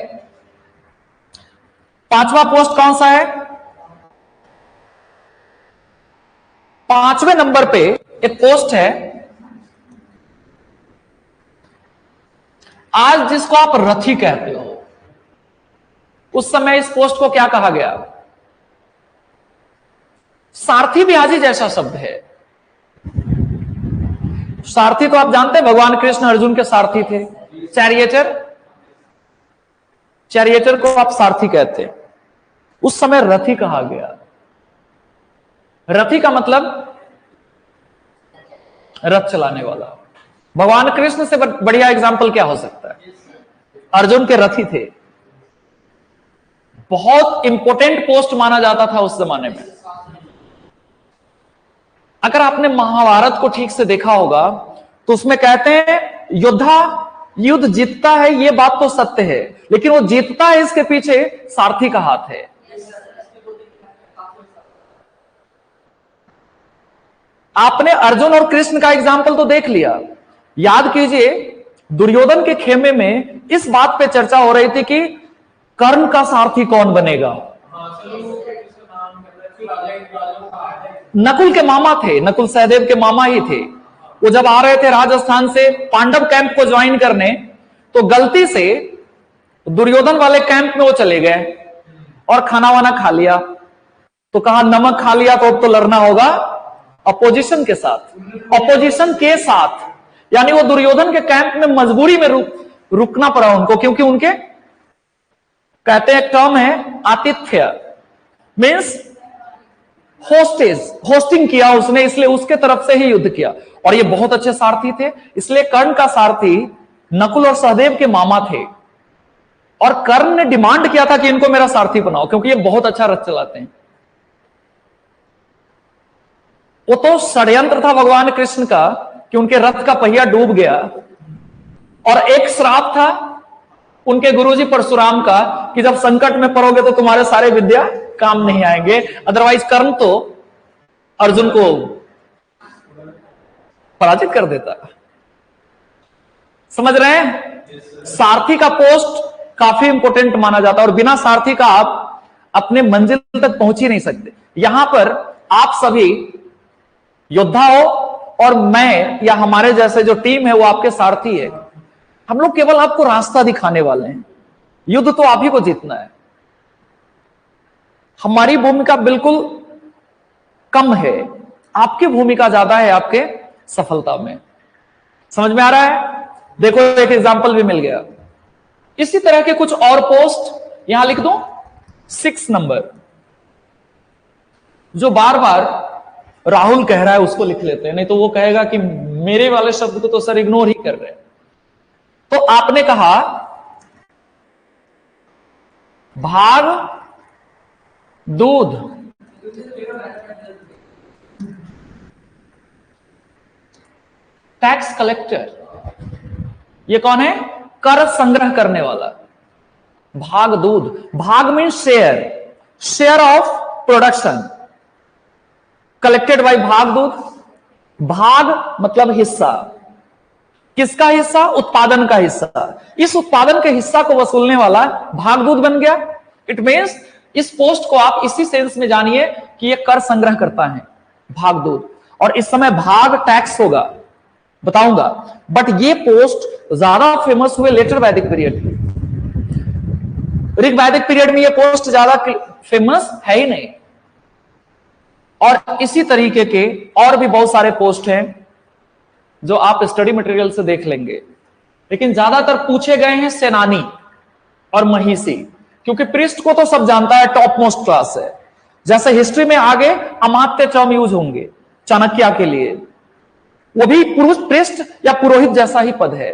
5वां पोस्ट कौन सा है? 5वें नंबर पे एक पोस्ट है, आज जिसको आप रथी कहते हो, उस समय इस पोस्ट को क्या कहा गया? सारथी भी आज ही जैसा शब्द है। सारथी तो आप जानते हैं, भगवान कृष्ण अर्जुन के सारथी थे। चैरिएटर, चैरिएटर को आप सारथी कहते हैं, उस समय रथी कहा गया। रथी का मतलब रथ चलाने वाला। भगवान कृष्ण से बढ़िया एग्जाम्पल क्या हो सकता है? अर्जुन के रथी थे। बहुत इंपॉर्टेंट पोस्ट माना जाता था उस जमाने में। अगर आपने महाभारत को ठीक से देखा होगा तो उसमें कहते हैं योद्धा युद्ध जीतता है, यह बात तो सत्य है, लेकिन वो जीतता है इसके पीछे सारथी का हाथ है। आपने अर्जुन और कृष्ण का एग्जाम्पल तो देख लिया। याद कीजिए, दुर्योधन के खेमे में इस बात पे चर्चा हो रही थी कि कर्ण का सारथी कौन बनेगा। नकुल के मामा थे, नकुल सहदेव के मामा ही थे। वो जब आ रहे थे राजस्थान से पांडव कैंप को ज्वाइन करने, तो गलती से दुर्योधन वाले कैंप में वो चले गए और खाना वाना खा लिया। तो कहा नमक खा लिया तो अब तो लड़ना होगा अपोजिशन के साथ। अपोजिशन के साथ यानी वो दुर्योधन के कैंप में मजबूरी में रुकना पड़ा उनको, क्योंकि उनके कहते हैं एक टर्म है आतिथ्य, मीन्स होस्टेज, होस्टिंग किया उसने, इसलिए उसके तरफ से ही युद्ध किया। और ये बहुत अच्छे सारथी थे, इसलिए कर्ण का सारथी नकुल और सहदेव के मामा थे। और कर्ण ने डिमांड किया था कि इनको मेरा सारथी बनाओ, क्योंकि ये बहुत अच्छा रथ चलाते हैं। वो तो षड्यंत्र था भगवान कृष्ण का कि उनके रथ का पहिया डूब गया, और एक श्राप था उनके गुरुजी परशुराम का कि जब संकट में पड़ोगे तो तुम्हारे सारे विद्या काम नहीं आएंगे। अदरवाइज कर्ण तो अर्जुन को पराजित कर देता। समझ रहे हैं? सारथी का पोस्ट काफी इंपॉर्टेंट माना जाता है, और बिना सारथी का आप अपने मंजिल तक पहुंच ही नहीं सकते। यहां पर आप सभी योद्धा हो और मैं या हमारे जैसे जो टीम है वो आपके सारथी है। हम लोग केवल आपको रास्ता दिखाने वाले हैं, युद्ध तो आप ही को जीतना है। हमारी भूमिका बिल्कुल कम है, आपकी भूमिका ज्यादा है आपके सफलता में। समझ में आ रहा है? देखो एक एग्जांपल भी मिल गया। इसी तरह के कुछ और पोस्ट यहां लिख दो। 6 नंबर, जो बार बार राहुल कह रहा है उसको लिख लेते हैं, नहीं तो वो कहेगा कि मेरे वाले शब्द को तो सर इग्नोर ही कर रहे हैं। तो आपने कहा भाग दूध टैक्स कलेक्टर, ये कौन है? कर संग्रह करने वाला। भाग दूध, भाग means share, share of production collected by भाग दूध। भाग मतलब हिस्सा, किसका हिस्सा? उत्पादन का हिस्सा। इस उत्पादन के हिस्सा को वसूलने वाला भागदूत बन गया। इट मींस इस पोस्ट को आप इसी सेंस में जानिए कि यह कर संग्रह करता है, भागदूत। और इस समय भाग टैक्स होगा, बताऊंगा। बट ये पोस्ट ज्यादा फेमस हुए लेटर वैदिक पीरियड में। ऋग वैदिक पीरियड में ये पोस्ट ज्यादा फेमस है ही नहीं। और इसी तरीके के और भी बहुत सारे पोस्ट हैं जो आप स्टडी मटेरियल से देख लेंगे, लेकिन ज्यादातर पूछे गए हैं सेनानी और महिषी, क्योंकि पृष्ठ को तो सब जानता है, टॉप मोस्ट क्लास है। जैसे हिस्ट्री में आगे अमात्य टर्म यूज होंगे चाणक्य के लिए, वो भी पुरुष पृष्ठ या पुरोहित जैसा ही पद है।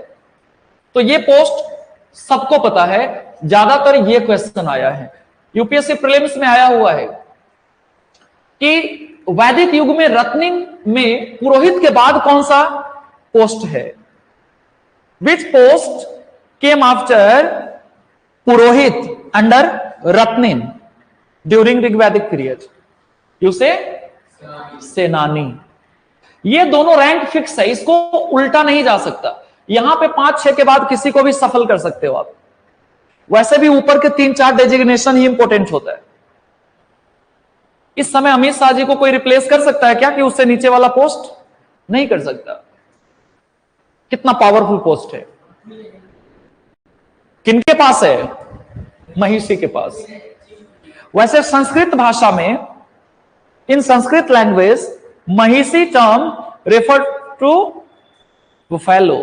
तो ये पोस्ट सबको पता है, ज्यादातर ये क्वेश्चन आया है, यूपीएससी प्रीलिम्स में आया हुआ है कि वैदिक युग में रत्निंग में पुरोहित के बाद कौन सा पोस्ट है? विच पोस्ट केम आफ्टर पुरोहित अंडर रत्निन ड्यूरिंग ऋग्वैदिक पीरियड? यू से सेनानी। ये दोनों रैंक फिक्स है, इसको उल्टा नहीं जा सकता। यहां पे 5-6 के बाद किसी को भी सफल कर सकते हो आप। वैसे भी ऊपर के 3-4 डेजिग्नेशन ही इंपॉर्टेंट होता है। इस समय अमित शाह जी को कोई रिप्लेस कर सकता है क्या कि उससे नीचे वाला पोस्ट? नहीं कर सकता। कितना पावरफुल पोस्ट है, किनके पास है? महिषी के पास। वैसे संस्कृत भाषा में, इन संस्कृत लैंग्वेज, महिषी टर्म रेफर टू बुफेलो,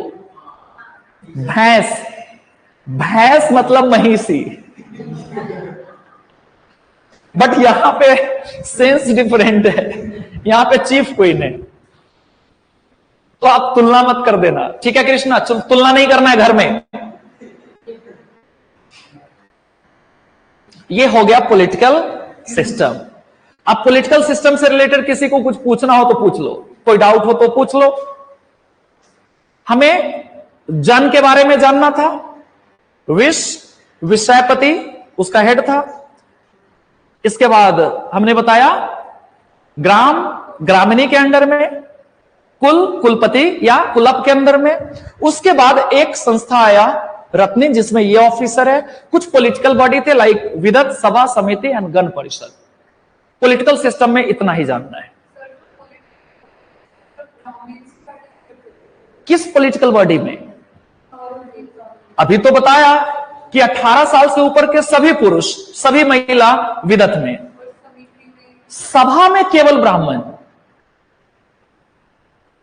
भैंस। भैंस मतलब महिषी। बट यहां पे सेंस डिफरेंट है, यहां पे चीफ क्वीन है। तो आप तुलना मत कर देना, ठीक है कृष्णा? तुलना नहीं करना है घर में। ये हो गया पॉलिटिकल सिस्टम। अब पॉलिटिकल सिस्टम से रिलेटेड किसी को कुछ पूछना हो तो पूछ लो, कोई डाउट हो तो पूछ लो। हमें जन के बारे में जानना था। विषयपति उसका हेड था। इसके बाद हमने बताया ग्राम, ग्रामिणी के अंडर में, कुल, कुलपति या कुलप के अंदर में। उसके बाद एक संस्था आया रत्निन, जिसमें ये ऑफिसर है। कुछ पॉलिटिकल बॉडी थे लाइक विदत, सभा समिति and Gana Parishad. Political system में इतना ही जानना है। किस पॉलिटिकल बॉडी में? अभी तो बताया कि 18 साल से ऊपर के सभी पुरुष, सभी महिला विदत में। सभा में केवल ब्राह्मण,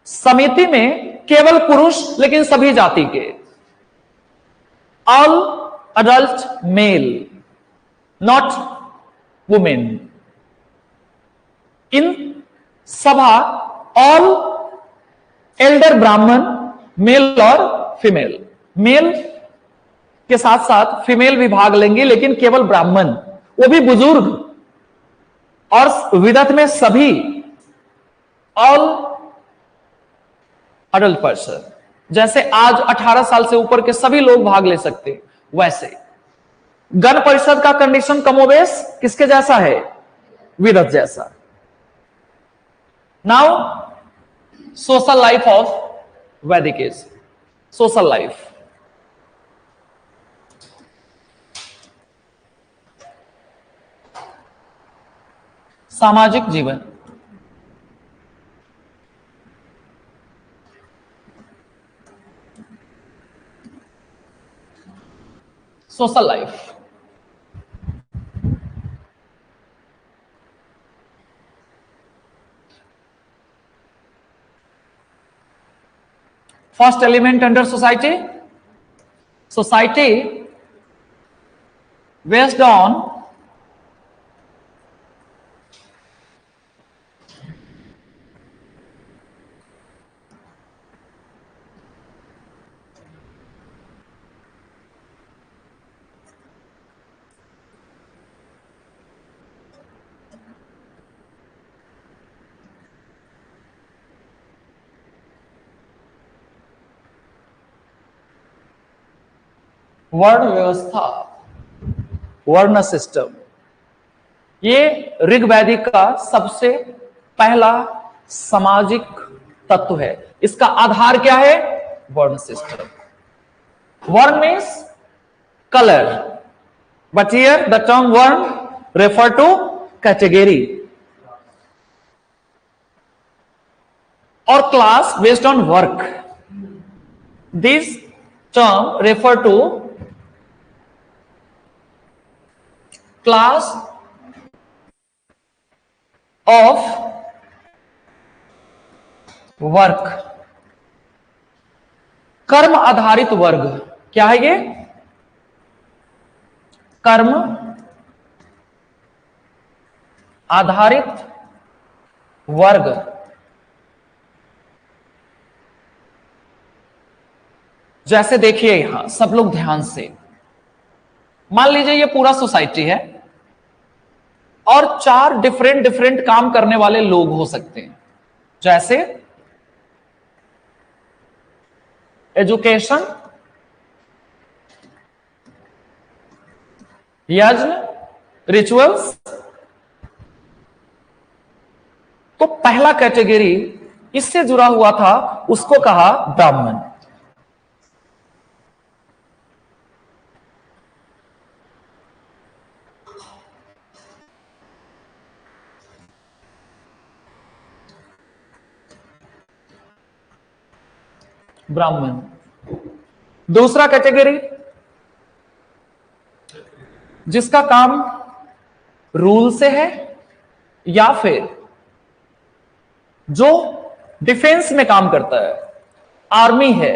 समिति में केवल पुरुष लेकिन सभी जाति के। All adult male, not women. In सभा ऑल एल्डर ब्राह्मण, मेल और फीमेल। मेल के साथ साथ फीमेल भी भाग लेंगे, लेकिन केवल ब्राह्मण, वो भी बुजुर्ग। और विदत में सभी, ऑल अडल्ट पर्सन। जैसे आज 18 साल से ऊपर के सभी लोग भाग ले सकते, वैसे गण परिषद का कंडीशन कमोबेश किसके जैसा है? विदत जैसा। नाउ सोशल लाइफ ऑफ वैदिक एज। सोशल लाइफ, सामाजिक जीवन। Social life, first element under society, society based on वर्ण व्यवस्था, वर्ण सिस्टम, ये ऋग्वैदिक का सबसे पहला सामाजिक तत्व है। इसका आधार क्या है? Varna system. Varna means colour, but here the term varna refer to category और class based on work. This term refer to class of work. कर्म आधारित वर्ग क्या है ये? कर्म आधारित वर्ग। जैसे देखिए यहां सब लोग ध्यान से, मान लीजिए ये पूरा सोसाइटी है और 4 डिफरेंट डिफरेंट काम करने वाले लोग हो सकते हैं, जैसे एजुकेशन, यज्ञ, रिचुअल्स। तो पहला कैटेगरी इससे जुड़ा हुआ था, उसको कहा ब्राह्मण। ब्राह्मण। दूसरा कैटेगरी जिसका काम रूल से है या फिर जो डिफेंस में काम करता है, आर्मी है,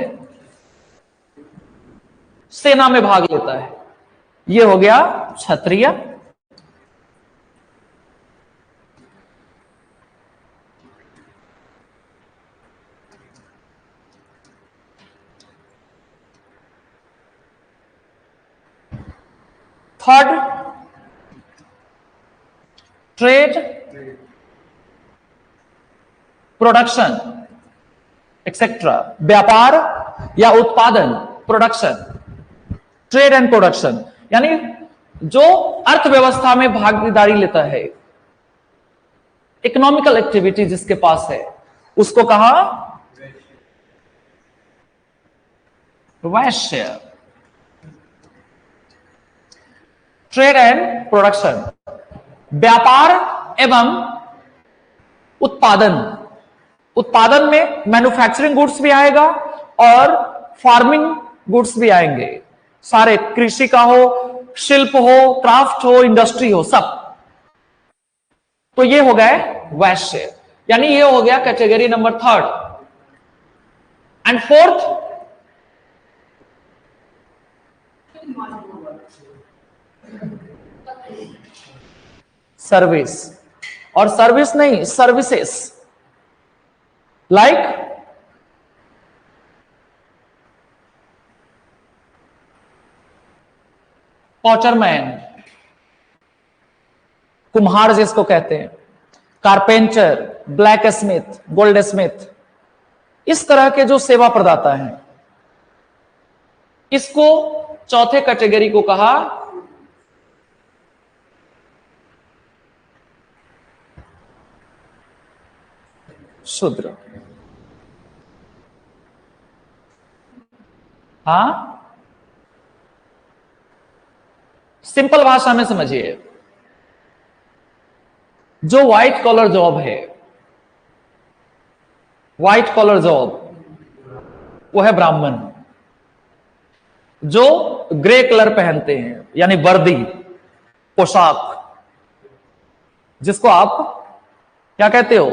सेना में भाग लेता है, ये हो गया क्षत्रिय। थर्ड, ट्रेड, प्रोडक्शन एक्सेट्रा, व्यापार या उत्पादन, प्रोडक्शन, ट्रेड एंड प्रोडक्शन, यानी जो अर्थव्यवस्था में भागीदारी लेता है, इकोनॉमिकल एक्टिविटी जिसके पास है, उसको कहा वैश्य। ट्रेड एंड प्रोडक्शन, व्यापार एवं उत्पादन। उत्पादन में मैन्युफैक्चरिंग गुड्स भी आएगा और फार्मिंग गुड्स भी आएंगे, सारे कृषि का हो, शिल्प हो, क्राफ्ट हो, इंडस्ट्री हो, सब। तो ये हो गए वैश्य, यानी ये हो गया category number 3rd। And 4th, service. और सर्विस नहीं, सर्विसेस, लाइक पॉचरमैन, कुम्हार जिसको कहते हैं, carpenter, black Smith, gold Smith, इस तरह के जो सेवा प्रदाता हैं, इसको चौथे कैटेगरी को कहा शूद्र। हाँ, सिंपल भाषा में समझिए, जो व्हाइट कॉलर जॉब है, व्हाइट कॉलर जॉब, वो है ब्राह्मण। जो ग्रे कलर पहनते हैं, यानी वर्दी, पोशाक, जिसको आप क्या कहते हो,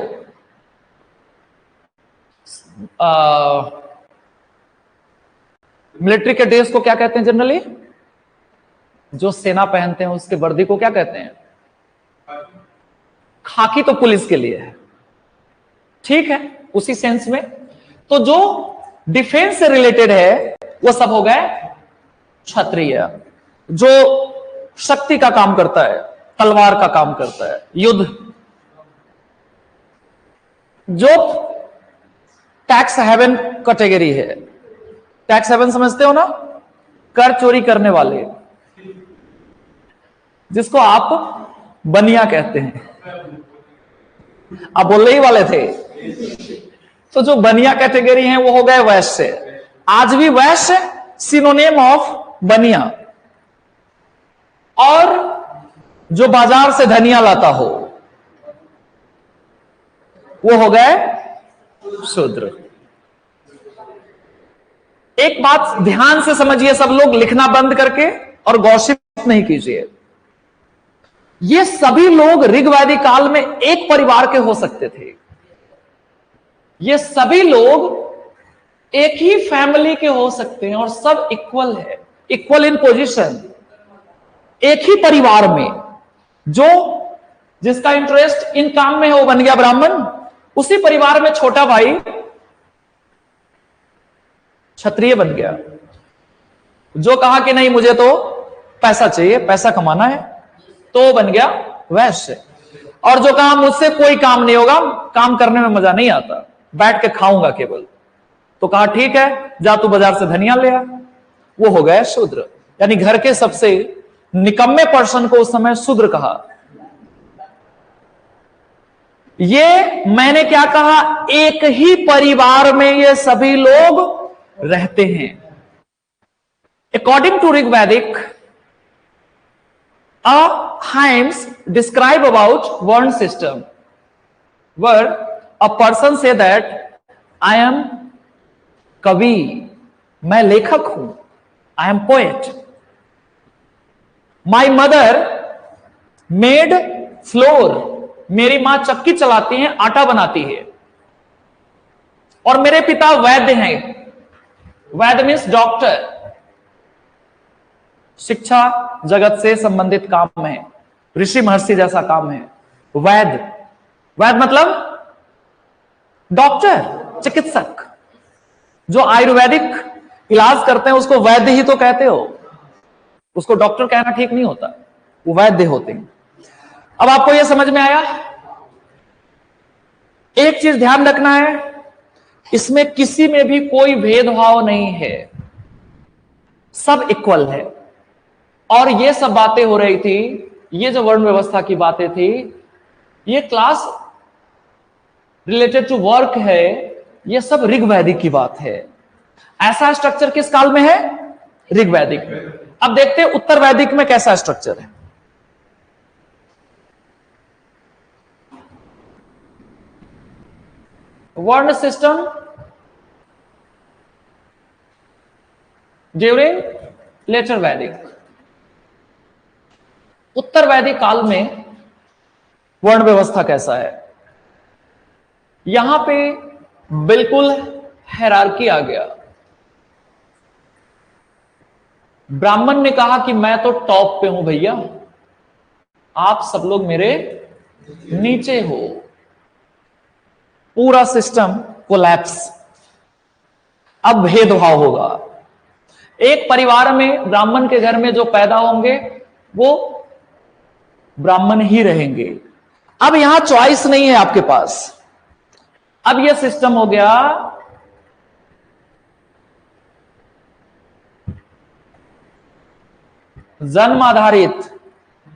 मिलिट्री के ड्रेस को क्या कहते हैं जनरली? जो सेना पहनते हैं उसके वर्दी को क्या कहते हैं? खाकी तो पुलिस के लिए है, ठीक है, उसी सेंस में। तो जो डिफेंस से रिलेटेड है वो सब हो गए क्षत्रिय। जो शक्ति का काम करता है, तलवार का काम करता है, युद्ध। जो टैक्स हेवन कैटेगरी है, टैक्स हेवन समझते हो ना, कर चोरी करने वाले, जिसको आप बनिया कहते हैं, आप बोलने ही वाले थे। तो जो बनिया कैटेगरी है वो हो गए वैश्य। आज भी वैश्य सिनोनिम ऑफ बनिया। और जो बाजार से धनिया लाता हो वो हो गए शूद्र। एक बात ध्यान से समझिए सब लोग, लिखना बंद करके, और गॉसिप नहीं कीजिए। ये सभी लोग ऋग्वैदिक काल में एक परिवार के हो सकते थे। ये सभी लोग एक ही फैमिली के हो सकते हैं और सब इक्वल है, इक्वल इन पोजीशन। एक ही परिवार में जो जिसका इंटरेस्ट इन काम में है वो बन गया ब्राह्मण। उसी परिवार में छोटा भाई क्षत्रिय बन गया। जो कहा कि नहीं मुझे तो पैसा चाहिए, पैसा कमाना है, तो बन गया वैश्य। और जो कहा मुझसे कोई काम नहीं होगा, काम करने में मजा नहीं आता, बैठ के खाऊंगा केवल, तो कहा ठीक है जा तू बाजार से धनिया ले आ, वो हो गया शूद्र। यानी घर के सबसे निकम्मे पर्सन को उस समय शूद्र कहा। ये मैंने क्या कहा, एक ही परिवार में ये सभी लोग रहते हैं। अकॉर्डिंग टू ऋग्वैदिक, hymns describe about word system where a person say that I am कवि, मैं लेखक हूं, I am poet. My mother made flour, मेरी मां चक्की चलाती है, आटा बनाती है। और मेरे पिता वैद्य हैं, वैद्य मीन्स डॉक्टर, शिक्षा जगत से संबंधित काम है, ऋषि महर्षि जैसा काम है। वैद्य, वैद्य मतलब डॉक्टर, चिकित्सक। जो आयुर्वेदिक इलाज करते हैं उसको वैद्य ही तो कहते हो, उसको डॉक्टर कहना ठीक नहीं होता, वो वैद्य होते हैं। अब आपको यह समझ में आया? एक चीज ध्यान रखना है, इसमें किसी में भी कोई भेदभाव नहीं है, सब इक्वल है। और ये सब बातें हो रही थी, ये जो वर्ण व्यवस्था की बातें थी, ये क्लास रिलेटेड टू वर्क है, ये सब ऋग्वैदिक की बात है। ऐसा स्ट्रक्चर किस काल में है? ऋग्वैदिक में। अब देखते हैं उत्तर वैदिक में कैसा स्ट्रक्चर है। वर्ण सिस्टम ड्यूरिंग लेटर वैदिक। उत्तर वैदिक काल में वर्ण व्यवस्था कैसा है? यहां पे बिल्कुल हायरार्की आ गया। ब्राह्मण ने कहा कि मैं तो टॉप पे हूं भैया, आप सब लोग मेरे नीचे हो। पूरा सिस्टम कोलैप्स। अब भेदभाव होगा। एक परिवार में ब्राह्मण के घर में जो पैदा होंगे वो ब्राह्मण ही रहेंगे। अब यहां चॉइस नहीं है आपके पास। अब यह सिस्टम हो गया जन्म आधारित,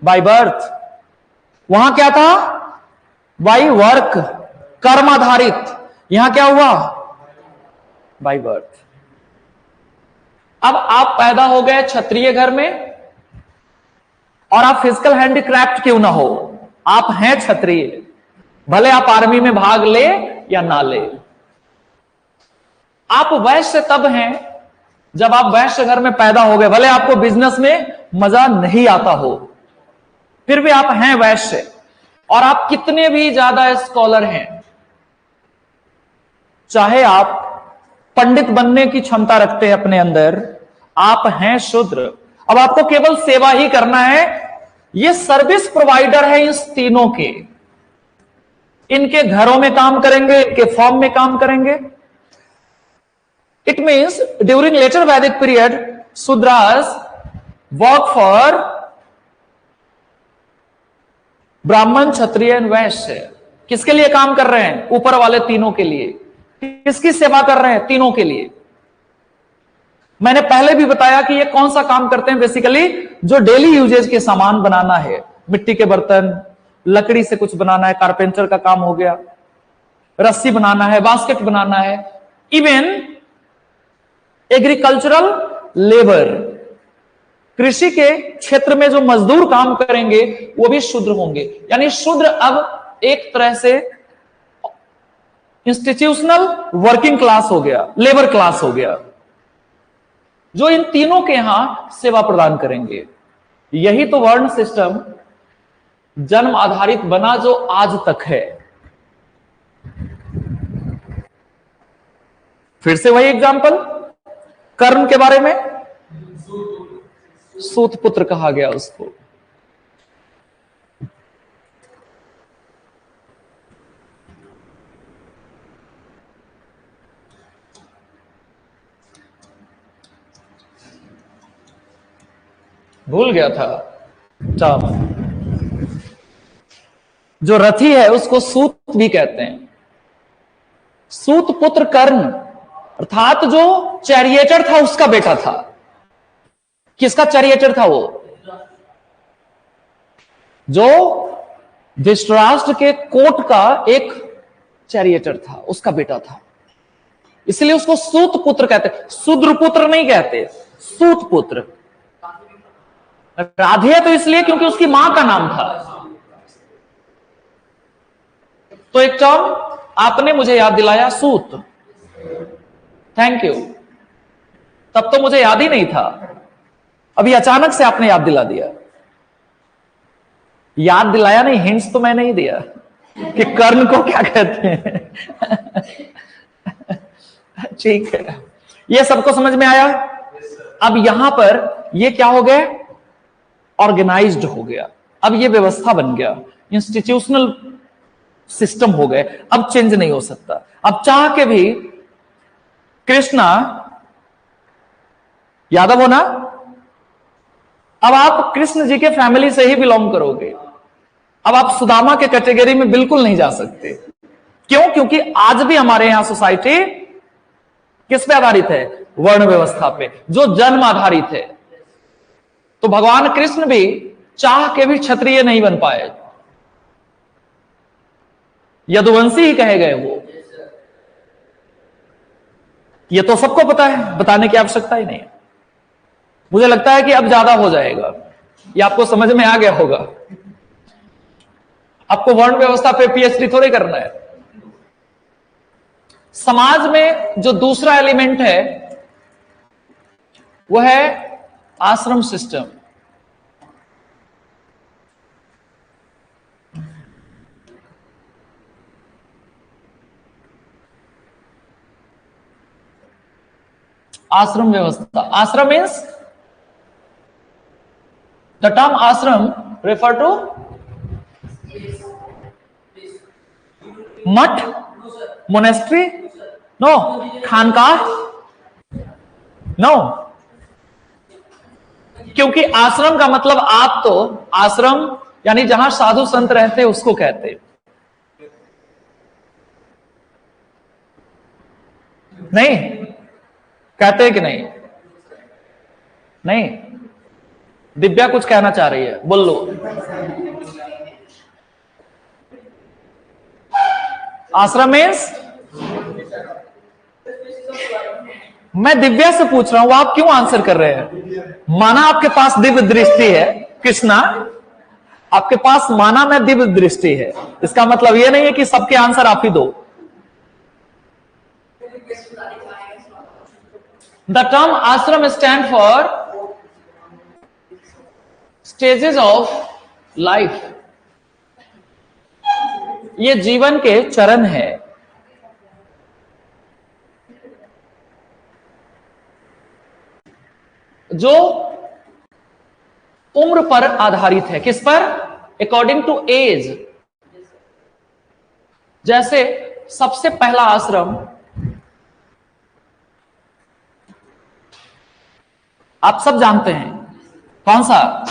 बाय बर्थ। वहां क्या था? बाय वर्क, कर्म आधारित। यहां क्या हुआ? By birth. अब आप पैदा हो गए क्षत्रिय घर में, और आप फिजिकल हैंडीक्राफ्ट क्यों ना हो, आप हैं क्षत्रिय, भले आप आर्मी में भाग ले या ना ले। आप वैश्य तब हैं जब आप वैश्य घर में पैदा हो गए, भले आपको बिजनेस में मजा नहीं आता हो, फिर भी आप हैं वैश्य। और आप कितने भी ज्यादा स्कॉलर हैं, चाहे आप पंडित बनने की क्षमता रखते हैं अपने अंदर, आप हैं शूद्र। अब आपको केवल सेवा ही करना है। ये सर्विस प्रोवाइडर है इस तीनों के। इनके घरों में काम करेंगे, इनके फॉर्म में काम करेंगे। इट मीन्स ड्यूरिंग लेटर वैदिक पीरियड शूद्रास वर्क फॉर ब्राह्मण, क्षत्रिय एंड वैश्य। किसके लिए काम कर रहे हैं? ऊपर वाले तीनों के लिए। किसकी सेवा कर रहे हैं? तीनों के लिए। मैंने पहले भी बताया कि ये कौन सा काम करते हैं बेसिकली, जो डेली यूजेज के सामान बनाना है, मिट्टी के बर्तन, लकड़ी से कुछ बनाना है, कारपेंटर का काम हो गया, रस्सी बनाना है, बास्केट बनाना है, इवन एग्रीकल्चरल लेबर, कृषि के क्षेत्र में जो मजदूर काम करेंगे वो भी शूद्र होंगे। यानी शूद्र अब एक तरह से इंस्टीट्यूशनल वर्किंग क्लास हो गया, लेबर क्लास हो गया, जो इन तीनों के यहां सेवा प्रदान करेंगे। यही तो वर्ण सिस्टम जन्म आधारित बना जो आज तक है। फिर से वही एग्जांपल, कर्म के बारे में, सूत पुत्र कहा गया उसको। भूल गया था टर्म। जो रथी है उसको सूत भी कहते हैं। सूत पुत्र कर्ण अर्थात जो चैरिएटर था उसका बेटा था। किसका चैरिएटर था वो? जो धृतराष्ट्र के कोर्ट का एक चैरिएटर था, उसका बेटा था। इसलिए उसको सूत पुत्र कहते, शूद्र पुत्र नहीं कहते, सूत पुत्र। राधे तो इसलिए क्योंकि उसकी मां का नाम था। तो एक टर्म आपने मुझे याद दिलाया, सूत। Thank you. तब तो मुझे याद ही नहीं था, अभी अचानक से आपने याद दिला दिया। याद दिलाया नहीं, हिंट्स तो मैं नहीं दिया कि कर्ण को क्या कहते हैं। ठीक है, ये सबको समझ में आया। अब यहां पर ये क्या हो गए? ऑर्गेनाइज्ड हो गया। अब ये व्यवस्था बन गया, इंस्टीट्यूशनल सिस्टम हो गए। अब चेंज नहीं हो सकता। अब चाह के भी कृष्णा यादव हो ना, अब आप कृष्ण जी के फैमिली से ही बिलोंग करोगे। अब आप सुदामा के कैटेगरी में बिल्कुल नहीं जा सकते। क्यों? क्योंकि आज भी हमारे यहां सोसाइटी किस पे आधारित है? वर्ण व्यवस्था पे, जो जन्म आधारित है। तो भगवान कृष्ण भी चाह के भी क्षत्रिय नहीं बन पाए, यदुवंशी ही कहे गए वो। ये तो सबको पता है, बताने की आवश्यकता ही नहीं है। मुझे लगता है कि अब ज्यादा हो जाएगा, ये आपको समझ में आ गया होगा। आपको वर्ण व्यवस्था पे पीएचडी थोड़े करना है। समाज में जो दूसरा एलिमेंट है वह है आश्रम सिस्टम। आश्रम व्यवस्था, आश्रम मीन्स द टर्म आश्रम रेफर टू मठ, मोनेस्ट्री, नो, खानकाह, नो। क्योंकि आश्रम का मतलब आप तो आश्रम यानी जहां साधु संत रहते उसको कहते, नहीं कहते कि नहीं? नहीं, दिव्या कुछ कहना चाह रही है, बोल लो। आश्रम मीन्स, मैं दिव्या से पूछ रहा हूं, आप क्यों आंसर कर रहे हैं? माना आपके पास दिव्य दृष्टि है कृष्णा, आपके पास माना में दिव्य दृष्टि है, इसका मतलब यह नहीं है कि सबके आंसर आप ही दो। द टर्म आश्रम stand for stages of life. ये जीवन के चरण है। जो उम्र पर आधारित है। किस पर? According to age. जैसे सबसे पहला आश्रम आप सब जानते हैं, कौन सा?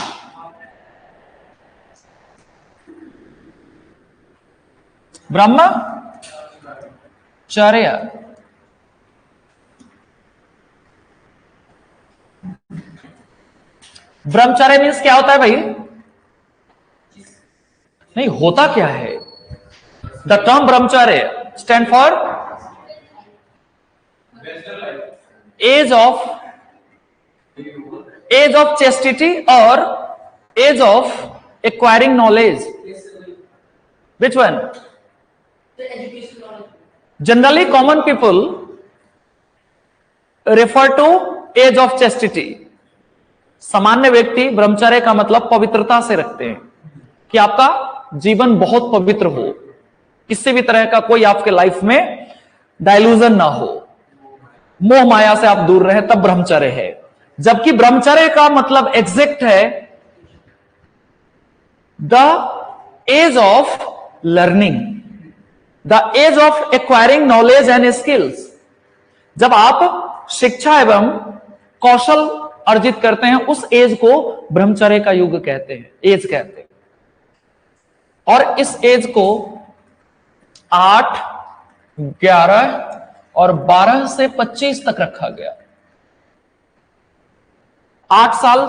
ब्रह्मचर्य। ब्रह्मचर्य मीन्स क्या होता है भाई? नहीं, होता क्या है? The term brahmacharya stand for age of chastity और age of acquiring knowledge. Which one? Generally common people refer to age of chastity. सामान्य व्यक्ति ब्रह्मचर्य का मतलब पवित्रता से रखते हैं कि आपका जीवन बहुत पवित्र हो, किसी भी तरह का कोई आपके लाइफ में डायलूजन ना हो, मोह माया से आप दूर रहे, तब ब्रह्मचर्य है. जबकि ब्रह्मचर्य का मतलब एग्जैक्ट है the age of learning, the age of acquiring knowledge and skills. जब आप शिक्षा एवं कौशल अर्जित करते हैं, उस एज को ब्रह्मचर्य का युग कहते हैं, एज कहते हैं. और इस एज को 8, 11 और 12 से 25 तक रखा गया. 8 साल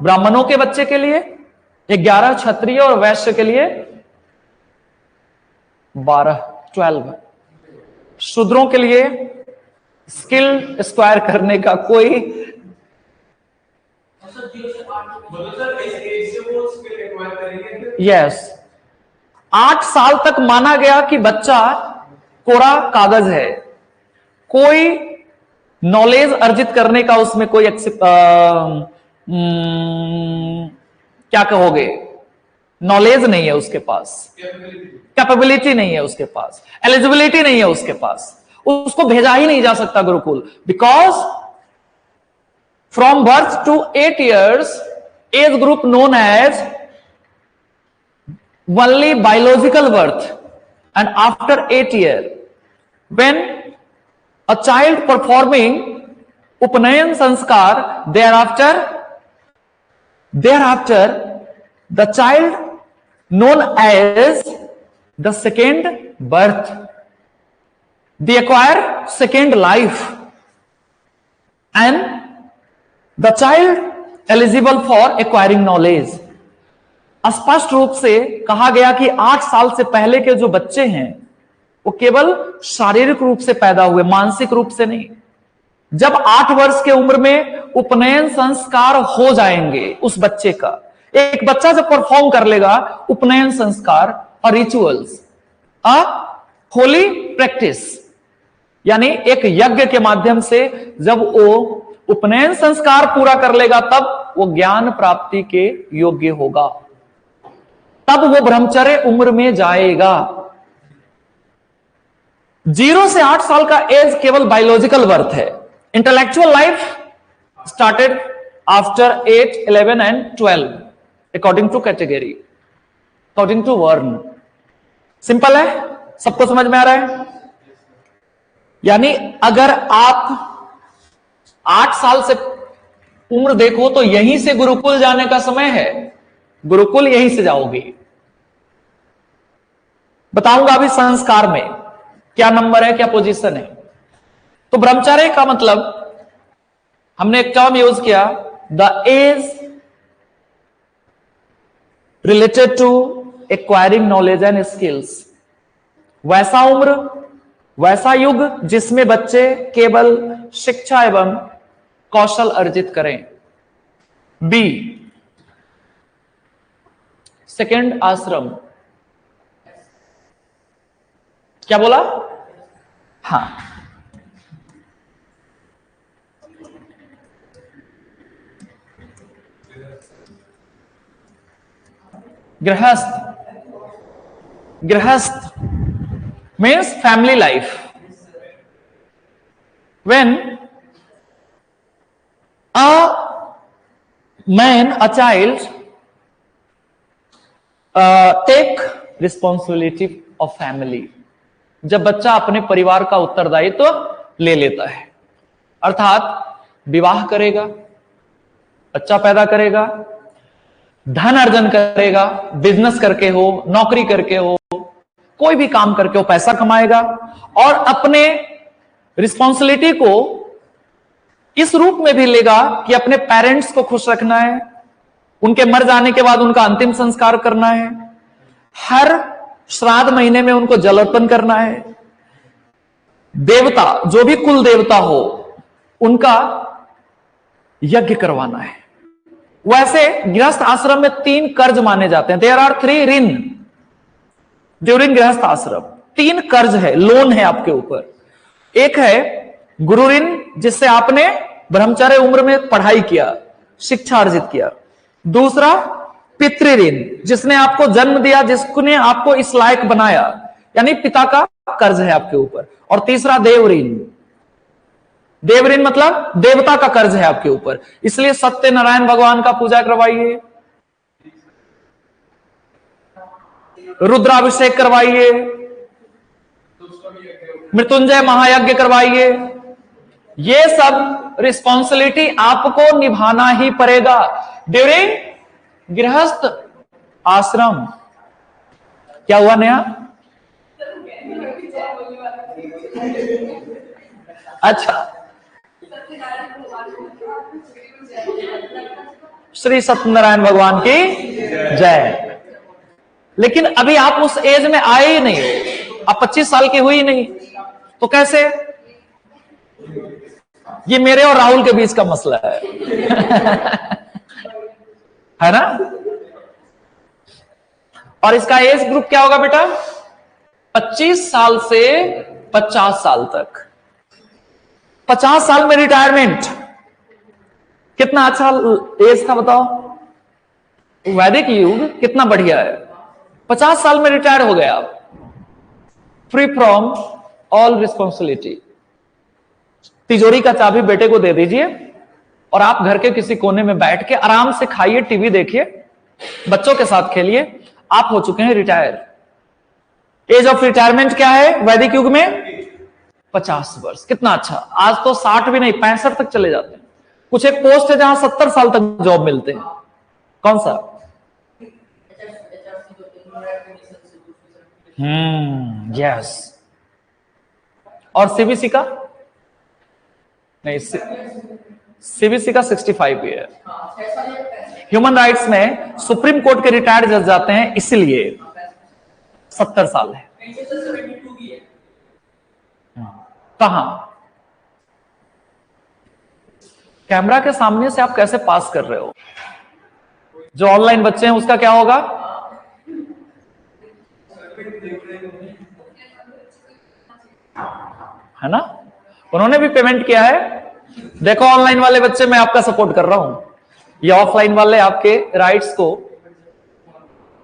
ब्राह्मणों के बच्चे के लिए, 11 क्षत्रिय और वैश्य के लिए, 12 शूद्रों के लिए स्किल स्क्वायर करने का कोई यस 8 साल तक माना गया कि बच्चा कोरा कागज है, कोई नॉलेज अर्जित करने का उसमें कोई क्या कहोगे, नॉलेज नहीं है उसके पास, कैपेबिलिटी नहीं है उसके पास, एलिजिबिलिटी नहीं है उसके पास, उसको भेजा ही नहीं जा सकता gurukul. Because from birth to 8 years age group known as only biological birth, and after 8 years when a child performing upanayan sanskar, thereafter the child known as the second birth, they acquire second life and the child eligible for acquiring knowledge. स्पष्ट रूप से कहा गया कि 8 साल से पहले के जो बच्चे हैं वो केवल शारीरिक रूप से पैदा हुए, मानसिक रूप से नहीं. जब 8 वर्ष के उम्र में उपनयन संस्कार हो जाएंगे उस बच्चे का, एक बच्चा जब परफॉर्म कर लेगा उपनयन संस्कार और रिचुअल्स, अ होली प्रैक्टिस, यानी एक यज्ञ के माध्यम से जब वो उपनयन संस्कार पूरा कर लेगा, तब वो ज्ञान प्राप्ति के योग्य होगा, तब वो ब्रह्मचर्य उम्र में जाएगा. 0 से 8 साल का एज केवल बायोलॉजिकल बर्थ है. Intellectual life started after 8, 11 and 12 according to category, according to varna. Simple है, सबको समझ में आ रहा है? यानी अगर आप 8 साल से उम्र देखो तो यहीं से गुरुकुल जाने का समय है, गुरुकुल यहीं से जाओगे. बताऊंगा अभी संस्कार में क्या नंबर है, क्या पोजीशन है. तो ब्रह्मचर्य का मतलब हमने एक टर्म यूज किया, the age related to acquiring knowledge and skills. वैसा उम्र, वैसा युग जिसमें बच्चे केवल शिक्षा एवं कौशल अर्जित करें. बी सेकेंड आश्रम. क्या बोला? हाँ, गृहस्थ. Grihastha means family life. When a man, a child take responsibility of family. जब बच्चा अपने परिवार का उत्तरदायित्व ले लेता है, अर्थात विवाह करेगा, बच्चा पैदा करेगा, धन अर्जन करेगा, बिजनेस करके हो, नौकरी करके हो, कोई भी काम करके हो पैसा कमाएगा और अपने रिस्पॉन्सिबिलिटी को इस रूप में भी लेगा कि अपने पेरेंट्स को खुश रखना है, उनके मर जाने के बाद उनका अंतिम संस्कार करना है, हर श्राद्ध महीने में उनको जल अर्पण करना है, देवता जो भी कुल देवता हो उनका यज्ञ करवाना है। वैसे गृहस्थ आश्रम में 3 कर्ज माने जाते हैं। देयर आर 3 ऋण ड्यूरिंग गृहस्थ आश्रम। 3 कर्ज है, लोन है आपके ऊपर। एक है गुरु ऋण, जिससे आपने ब्रह्मचर्य उम्र में पढ़ाई किया, शिक्षा अर्जित किया। दूसरा पितृ ऋण, जिसने आपको जन्म दिया, जिसने आपको इस लायक बनाया, यानी पिता का कर्ज है आपके ऊपर। और तीसरा देव ऋण। देव ऋण मतलब देवता का कर्ज है आपके ऊपर। इसलिए सत्यनारायण भगवान का पूजा करवाइए, रुद्राभिषेक करवाइए, मृत्युंजय महायज्ञ करवाइए। ये सब रिस्पॉन्सिबिलिटी आपको निभाना ही पड़ेगा ड्यूरिंग गृहस्थ आश्रम। क्या हुआ नया? अच्छा, श्री सत्यनारायण भगवान की जय। लेकिन अभी आप उस एज में आए ही नहीं हो, आप 25 साल की हुई नहीं, तो कैसे? ये मेरे और राहुल के बीच का मसला है है ना? और इसका एज ग्रुप क्या होगा बेटा? 25 साल से 50 साल तक। 50 साल में रिटायरमेंट, कितना अच्छा एज था बताओ? वैदिक युग कितना बढ़िया है। 50 साल में रिटायर हो गए आप, फ्री फ्रॉम ऑल रिस्पॉन्सिबिलिटी। तिजोरी का चाबी बेटे को दे दीजिए और आप घर के किसी कोने में बैठ के आराम से खाइए, टीवी देखिए, बच्चों के साथ खेलिए। आप हो चुके हैं रिटायर। एज ऑफ रिटायरमेंट क्या है वैदिक युग में? 50 वर्ष। कितना अच्छा। आज तो 60 भी नहीं, 65 तक चले जाते हैं। कुछ एक पोस्ट है जहां 70 साल तक जॉब मिलते हैं। कौन सा? यस। और सीबीसी का नहीं, सीबीसी का 65 ईयर। ह्यूमन राइट्स में सुप्रीम कोर्ट के रिटायर्ड जज जाते हैं, इसलिए 70 साल है। कहां? कैमरा के सामने से आप कैसे पास कर रहे हो? जो ऑनलाइन बच्चे हैं उसका क्या होगा? है ना? उन्होंने भी पेमेंट किया है। देखो ऑनलाइन वाले बच्चे, मैं आपका सपोर्ट कर रहा हूं। ये ऑफलाइन वाले आपके राइट्स को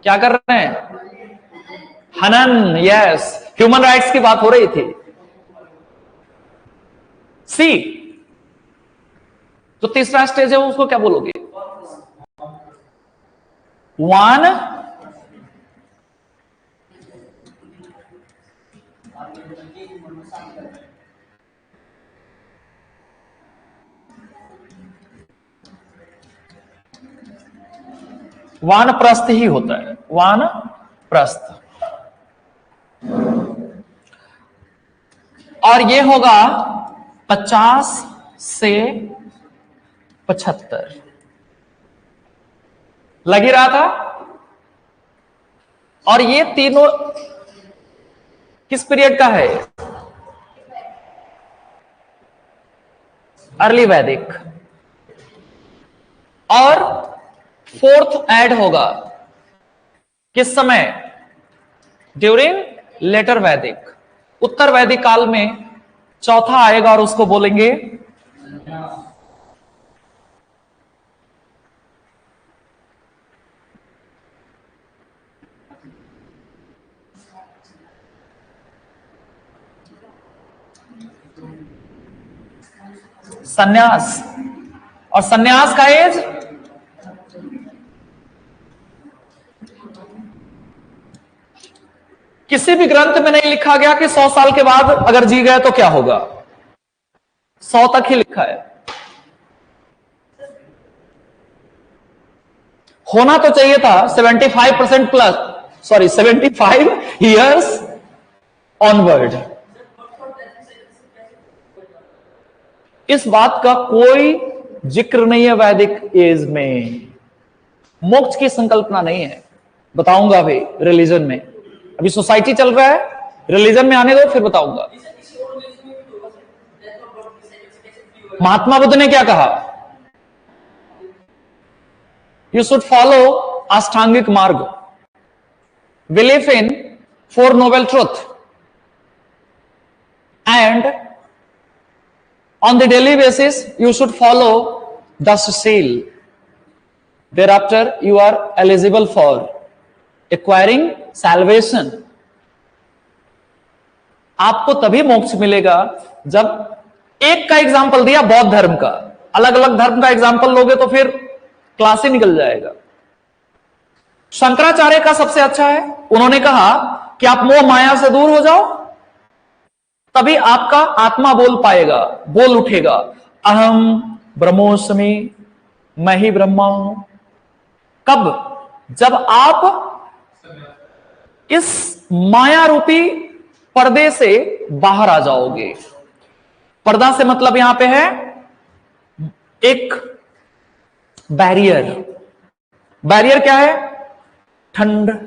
क्या कर रहे हैं? हनन। यस, ह्यूमन राइट्स की बात हो रही थी। सी, जो तीसरा स्टेज है उसको क्या बोलोगे? वन वानप्रस्थ ही होता है, वानप्रस्थ। और ये होगा 50 से 75। लग ही रहा था। और ये तीनों किस पीरियड का है? अर्ली वैदिक। और 4th ऐड होगा किस समय? ड्यूरिंग लेटर वैदिक। उत्तर वैदिक काल में चौथा आएगा और उसको बोलेंगे सन्यास। और सन्यास का एज किसी भी ग्रंथ में नहीं लिखा गया कि 100 साल के बाद अगर जी गए तो क्या होगा। 100 तक ही लिखा है। होना तो चाहिए था 75% प्लस, सॉरी 75 ईयर्स ऑनवर्ड। इस बात का कोई जिक्र नहीं है वैदिक एज में। मोक्ष की संकल्पना नहीं है। बताऊंगा अभी रिलीजन में, अभी सोसाइटी चल रहा है, रिलीजन में आने दो फिर बताऊंगा। महात्मा बुद्ध ने क्या कहा? You should follow ashtangik marg, believe in 4 noble truth, and on the daily basis you should follow the seal. Thereafter you are eligible for acquiring salvation. आपको तभी मोक्ष मिलेगा जब एक का एग्जाम्पल दिया बौद्ध धर्म का, अलग अलग धर्म का एग्जाम्पल लोगे तो फिर क्लास ही निकल जाएगा। शंकराचार्य का सबसे अच्छा है, उन्होंने कहा कि आप मोह माया से दूर हो जाओ, तभी आपका आत्मा बोल पाएगा, बोल उठेगा, अहम ब्रह्मोस्मि, मैं ही ब्रह्मा हूं। कब? जब आप इस माया रूपी पर्दे से बाहर आ जाओगे। पर्दा से मतलब यहां पे है एक बैरियर। बैरियर क्या है? ठंड,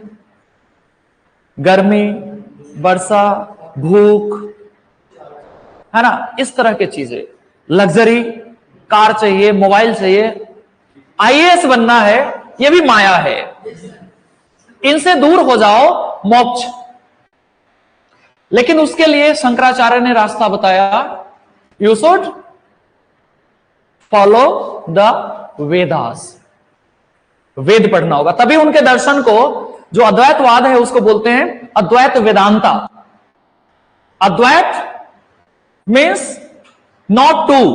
गर्मी, वर्षा, भूख, है ना, इस तरह की चीजें। लग्जरी कार चाहिए, मोबाइल चाहिए, आईएएस बनना है, ये भी माया है। इनसे दूर हो जाओ, मोक्ष। लेकिन उसके लिए शंकराचार्य ने रास्ता बताया, you should follow the Vedas. वेद पढ़ना होगा, तभी उनके दर्शन को, जो अद्वैतवाद है उसको बोलते हैं अद्वैत वेदांता। अद्वैत means not two,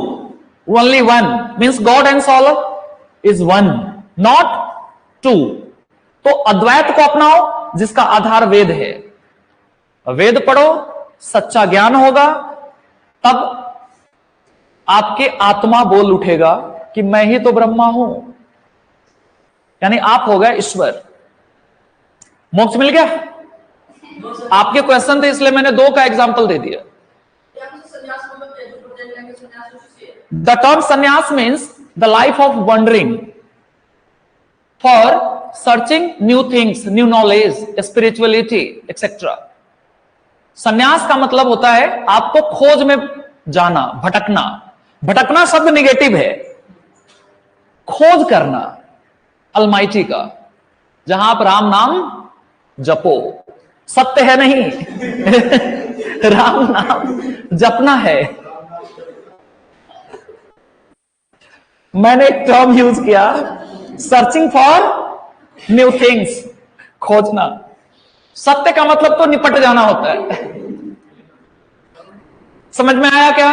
only one, means God and soul is one, not two. तो अद्वैत को अपनाओ जिसका आधार वेद है। वेद पढ़ो, सच्चा ज्ञान होगा, तब आपके आत्मा बोल उठेगा कि मैं ही तो ब्रह्मा हूं, यानी आप हो गए ईश्वर। मोक्ष मिल गया? आपके क्वेश्चन थे इसलिए मैंने 2 का एग्जाम्पल दे दिया। The term sannyas means the life of wandering for searching new things, new knowledge, spirituality, etc. संन्यास का मतलब होता है आपको खोज में जाना, भटकना। भटकना शब्द निगेटिव है, खोज करना अलमाइटी का, जहां आप राम नाम जपो। सत्य है नहीं राम नाम जपना है। मैंने एक टर्म यूज किया, सर्चिंग फॉर न्यू थिंग्स, खोजना। सत्य का मतलब तो निपट जाना होता है। समझ में आया क्या?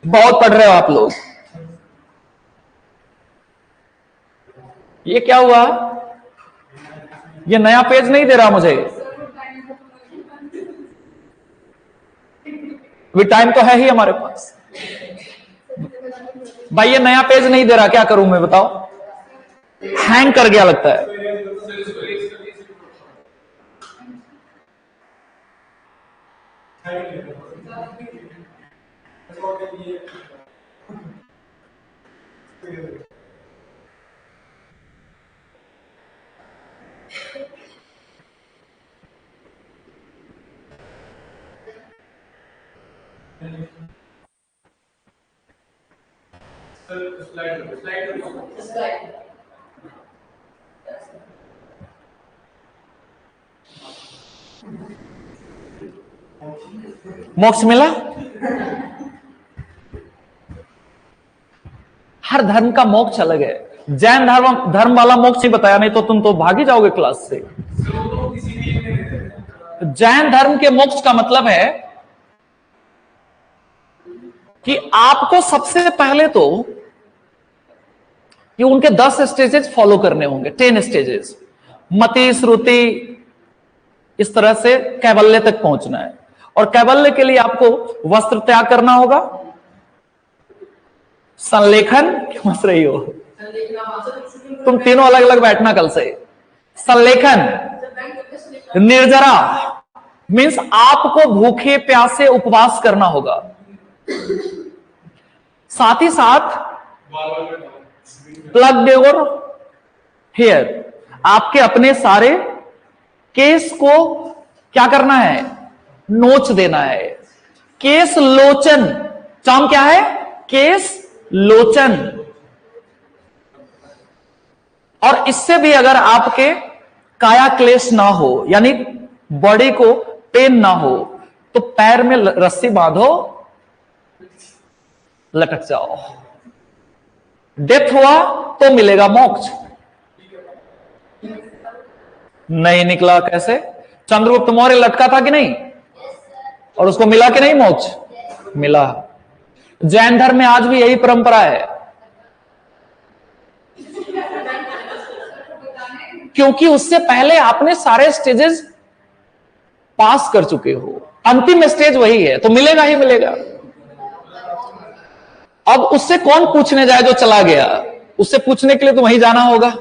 बहुत पढ़ रहे हो आप लोग। ये क्या हुआ? ये नया पेज नहीं दे रहा मुझे। भी टाइम तो है ही हमारे पास। भाई ये नया पेज नहीं दे रहा, क्या करूं मैं बताओ? हैंग कर गया लगता है। मोक्ष मिला? हर धर्म का मोक्ष अलग है। जैन धर्म वाला मोक्ष ही बताया, नहीं तो तुम तो भाग ही जाओगे क्लास से। जैन धर्म के मोक्ष का मतलब है कि आपको सबसे पहले तो ये उनके 10 स्टेजेस फॉलो करने होंगे, 10 स्टेजेस। मति, श्रुति, इस तरह से कैवल्य तक पहुंचना है। और कैवल्य के लिए आपको वस्त्र त्याग करना होगा। संलेखन, क्यों हंस रही हो? तुम तीनों अलग अलग बैठना कल से। संलेखन, निर्जरा मीन्स आपको भूखे प्यासे उपवास करना होगा। साथ ही साथ प्लग्ड योर हेयर, आपके अपने सारे केस को क्या करना है, नोच देना है। केस लोचन, टर्म क्या है, केस लोचन। और इससे भी अगर आपके काया क्लेश ना हो, यानी बॉडी को पेन ना हो, तो पैर में रस्सी बांधो, लटक जाओ। डेथ हुआ तो मिलेगा मोक्ष, नहीं निकला कैसे? चंद्रगुप्त मौर्य लटका था कि नहीं, और उसको मिला कि नहीं मोक्ष? मिला। जैन धर्म में आज भी यही परंपरा है, क्योंकि उससे पहले आपने सारे स्टेजेस पास कर चुके हो, अंतिम स्टेज वही है, तो मिलेगा ही मिलेगा। अब उससे कौन पूछने जाए जो चला गया? उससे पूछने के लिए तो वहीं जाना होगा,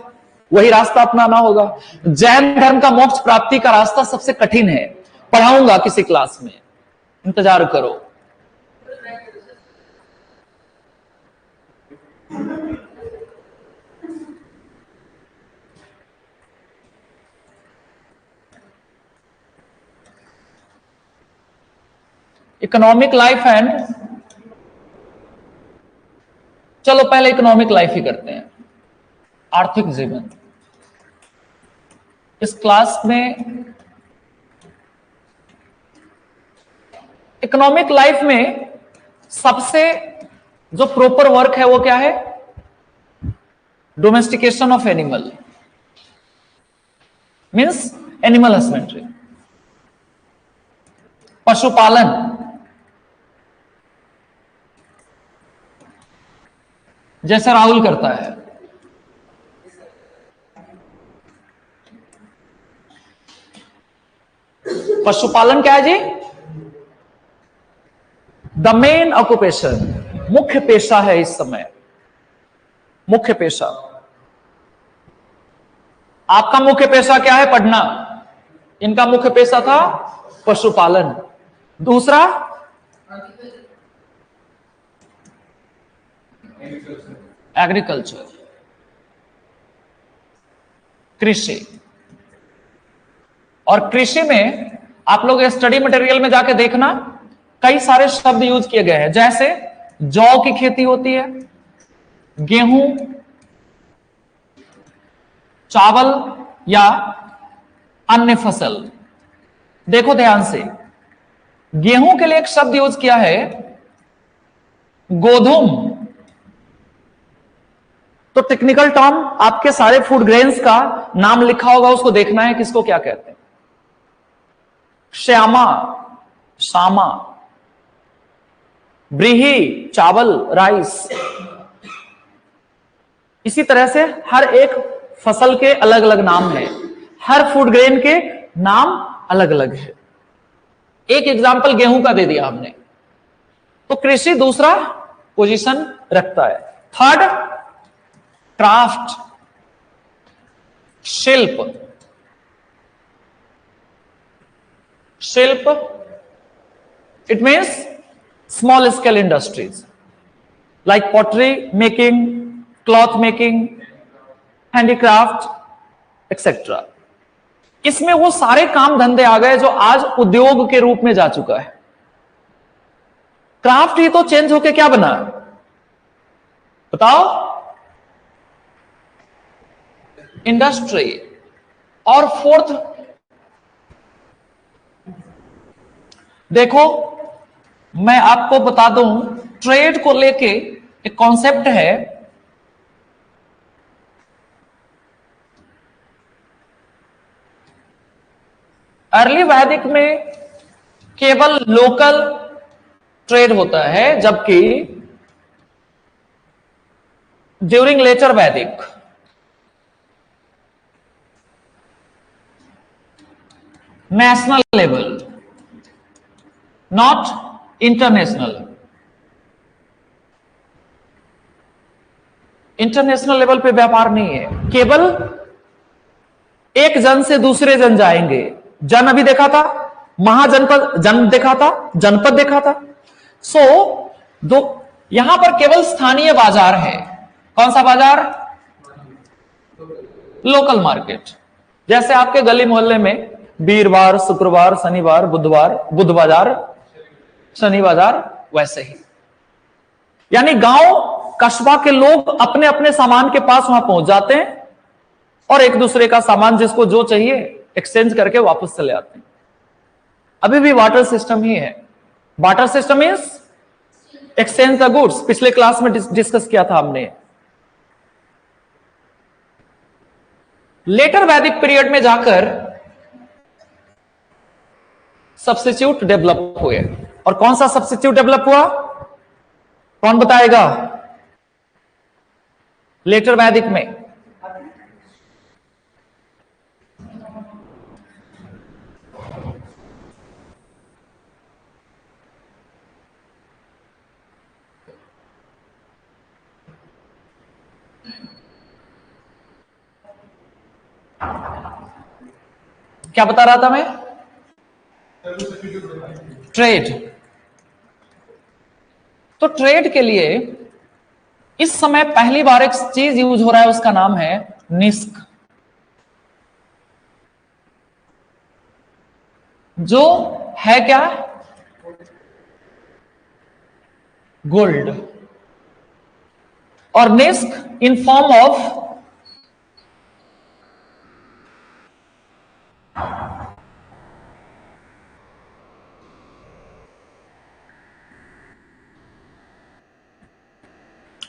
वही रास्ता अपनाना होगा। जैन धर्म का मोक्ष प्राप्ति का रास्ता सबसे कठिन है, पढ़ाऊंगा किसी क्लास में, इंतजार करो। इकोनॉमिक लाइफ एंड, चलो पहले इकोनॉमिक लाइफ ही करते हैं, आर्थिक जीवन। इस क्लास में इकोनॉमिक लाइफ में सबसे जो प्रॉपर वर्क है वो क्या है? Domestication of animal, means animal husbandry, पशुपालन। जैसे राहुल करता है, पशुपालन क्या है जी? द मेन ऑक्यूपेशन, मुख्य पेशा है इस समय, मुख्य पेशा। आपका मुख्य पेशा क्या है? पढ़ना। इनका मुख्य पेशा था पशुपालन। दूसरा एग्रीकल्चर, कृषि। और कृषि में आप लोग स्टडी मटेरियल में जाके देखना, कई सारे शब्द यूज किए गए हैं, जैसे जौ की खेती होती है, गेहूं, चावल या अन्य फसल। देखो ध्यान से, गेहूं के लिए एक शब्द यूज किया है गोधूम। तो टेक्निकल टर्म आपके सारे फूड ग्रेन्स का नाम लिखा होगा, उसको देखना है किसको क्या कहते हैं। श्यामा, सामा, ब्रीही, चावल, राइस। इसी तरह से हर एक फसल के अलग अलग नाम है, हर फूड ग्रेन के नाम अलग अलग है। एक एग्जांपल गेहूं का दे दिया हमने, तो कृषि दूसरा पोजीशन रखता है। थर्ड क्राफ्ट, शिल्प। शिल्प it means small scale industries like pottery making, cloth making, handicraft etcetera. इसमें वो सारे काम धंधे आ गए जो आज उद्योग के रूप में जा चुका है। क्राफ्ट ही तो चेंज होके क्या बना, बताओ? इंडस्ट्री। और फोर्थ देखो, मैं आपको बता दूं, ट्रेड को लेके एक कॉन्सेप्ट है, अर्ली वैदिक में केवल लोकल ट्रेड होता है, जबकि ड्यूरिंग लेटर वैदिक national level, not international. International level पे व्यापार नहीं है, केवल एक जन से दूसरे जन जाएंगे। जन अभी देखा था, महाजनपद, जन देखा था, जनपद देखा था। सो दो यहां पर केवल स्थानीय बाजार है, कौन सा बाजार? Local market. जैसे आपके गली मोहल्ले में वीरवार, शुक्रवार, शनिवार, बुधवार, बुध बाजार, शनि बाजार, वैसे ही यानी गांव कस्बा के लोग अपने अपने सामान के पास वहां पहुंच जाते हैं और एक दूसरे का सामान जिसको जो चाहिए एक्सचेंज करके वापस चले आते हैं। अभी भी वाटर सिस्टम ही है। Water system is exchange the goods. पिछले क्लास में डिस्कस किया था हमने। लेटर वैदिक पीरियड में जाकर सब्स्टिट्यूट डेवलप हुए। और कौन सा सब्स्टिट्यूट डेवलप हुआ? कौन बताएगा? लेटर वैदिक में क्या बता रहा था मैं? ट्रेड। तो ट्रेड के लिए इस समय पहली बार एक चीज यूज हो रहा है, उसका नाम है निस्क, जो है क्या? गोल्ड। और निस्क इन फॉर्म ऑफ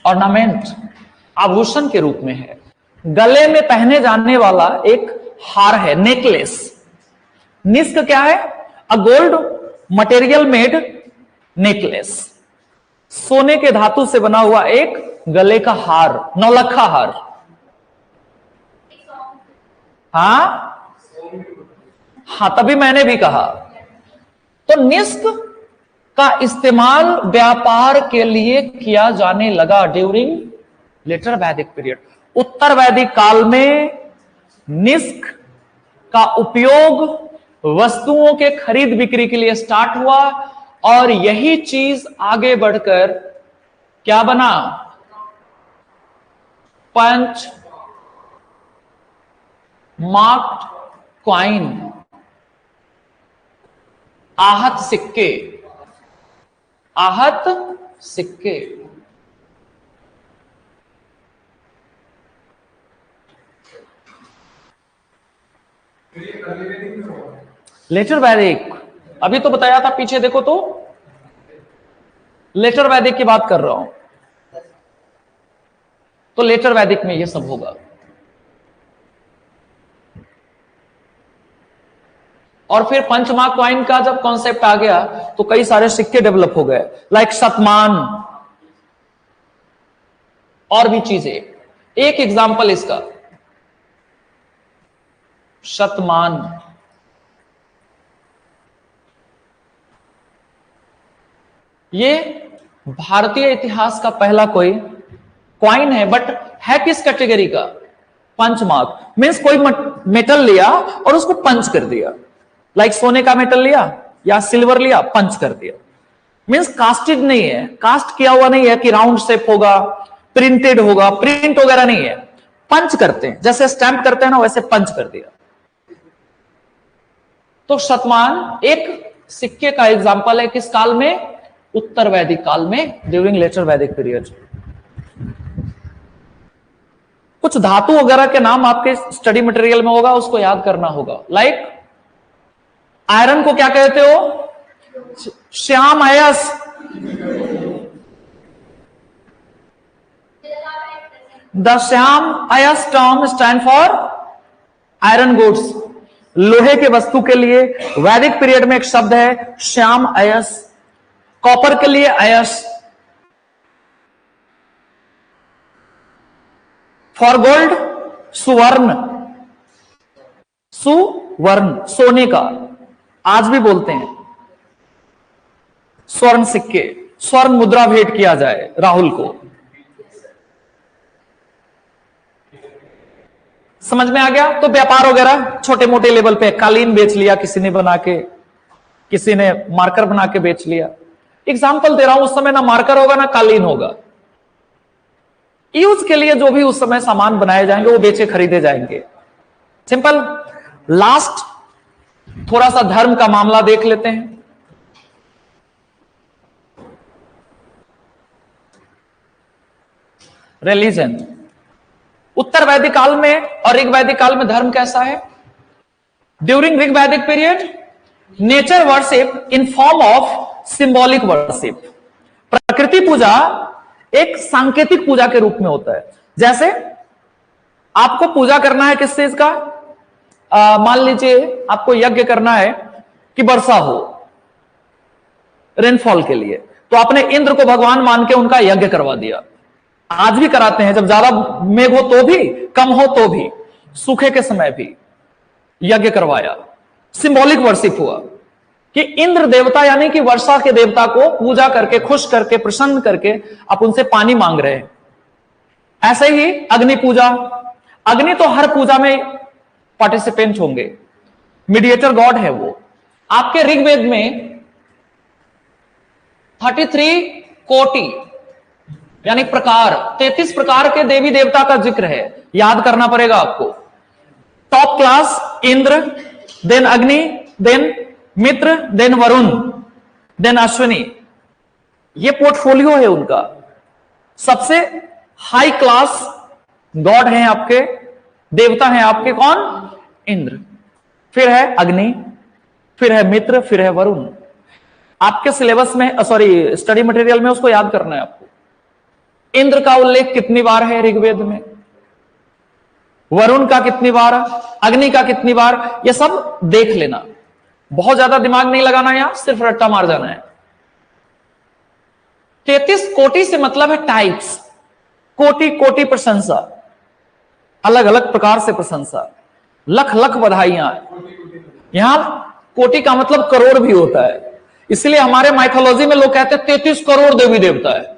ऑर्नामेंट, आभूषण के रूप में है। गले में पहने जाने वाला एक हार है, नेकलेस। निस्क क्या है? A gold material made necklace. सोने के धातु से बना हुआ एक गले का हार, नौलखा हार। हाँ, तभी मैंने भी कहा। तो निस्क का इस्तेमाल व्यापार के लिए किया जाने लगा ड्यूरिंग लेटर वैदिक पीरियड। उत्तर वैदिक काल में निस्क का उपयोग वस्तुओं के खरीद बिक्री के लिए स्टार्ट हुआ और यही चीज आगे बढ़कर क्या बना? पंच मार्क्ड क्वाइन, आहत सिक्के। आहत सिक्के लेटर वैदिक। अभी तो बताया था, पीछे देखो तो लेटर वैदिक की बात कर रहा हूं। तो लेटर वैदिक में यह सब होगा। और फिर पंचमार्क कॉइन का जब कॉन्सेप्ट आ गया तो कई सारे सिक्के डेवलप हो गए, लाइक शतमान और भी चीजें। एक एग्जांपल इसका शतमान। ये भारतीय इतिहास का पहला कोई कॉइन है, बट है किस कैटेगरी का? पंचमार्क। मींस कोई मेटल लिया और उसको पंच कर दिया, लाइक सोने का मेटल लिया या सिल्वर लिया, पंच कर दिया। मींस कास्टेड नहीं है, कास्ट किया हुआ नहीं है कि राउंड शेप होगा, प्रिंटेड होगा, प्रिंट वगैरह नहीं है। पंच करते हैं, जैसे स्टैंप करते हैं ना, वैसे पंच कर दिया। तो शतमान एक सिक्के का एग्जांपल है। किस काल में? उत्तर वैदिक काल में, ड्यूरिंग लेटर वैदिक पीरियड। कुछ धातु वगैरह के नाम आपके स्टडी मटेरियल में होगा, उसको याद करना होगा। लाइक आयरन को क्या कहते हो? श्याम अयस। द श्याम अयस term stand for iron goods. लोहे के वस्तु के लिए वैदिक पीरियड में एक शब्द है श्याम अयस। कॉपर के लिए अयस। फॉर गोल्ड सुवर्ण। सुवर्ण सोने का, आज भी बोलते हैं। स्वर्ण सिक्के, स्वर्ण मुद्रा भेंट किया जाए राहुल को। समझ में आ गया? तो व्यापार वगैरह छोटे मोटे लेवल पे, कालीन बेच लिया किसी ने बना के, किसी ने मार्कर बना के बेच लिया। एग्जाम्पल दे रहा हूं, उस समय ना मार्कर होगा ना कालीन होगा। यूज के लिए जो भी उस समय सामान बनाए जाएंगे वो बेचे खरीदे जाएंगे। सिंपल। लास्ट थोड़ा सा धर्म का मामला देख लेते हैं। रिलीजन, उत्तर वैदिक काल में और ऋग वैदिक काल में धर्म कैसा है? ड्यूरिंग ऋग वैदिक period nature worship in form of symbolic worship, प्रकृति पूजा एक सांकेतिक पूजा के रूप में होता है। जैसे आपको पूजा करना है किस चीज का, मान लीजिए आपको यज्ञ करना है कि वर्षा हो, रेनफॉल के लिए, तो आपने इंद्र को भगवान मान के उनका यज्ञ करवा दिया। आज भी कराते हैं, जब ज्यादा मेघ हो तो भी, कम हो तो भी, सूखे के समय भी यज्ञ करवाया। सिंबॉलिक वर्शिप हुआ कि इंद्र देवता यानी कि वर्षा के देवता को पूजा करके, खुश करके, प्रसन्न करके आप उनसे पानी मांग रहे हैं। ऐसे ही अग्नि पूजा, अग्नि तो हर पूजा में पार्टिसिपेंट होंगे, मीडिएटर गॉड है वो। आपके ऋग्वेद में 33 कोटि यानी प्रकार, 33 प्रकार के देवी देवता का जिक्र है, याद करना पड़ेगा आपको। टॉप क्लास इंद्र, देन अग्नि, देन मित्र, देन वरुण, देन अश्विनी, ये पोर्टफोलियो है उनका। सबसे हाई क्लास गॉड हैं आपके, देवता हैं आपके कौन? इंद्र, फिर है अग्नि, फिर है मित्र, फिर है वरुण। आपके सिलेबस में, सॉरी स्टडी मटेरियल में उसको याद करना है आपको। इंद्र का उल्लेख कितनी बार है ऋग्वेद में, वरुण का कितनी बार, अग्नि का कितनी बार, ये सब देख लेना। बहुत ज्यादा दिमाग नहीं लगाना, यहां सिर्फ रट्टा मार जाना है। 33 कोटि से मतलब है टाइप्स, कोटि कोटि प्रशंसा, अलग अलग प्रकार से प्रशंसा, लख लख बधाइयां। यहां कोटि का मतलब करोड़ भी होता है, इसलिए हमारे माइथोलॉजी में लोग कहते हैं 33 करोड़ देवी देवता है।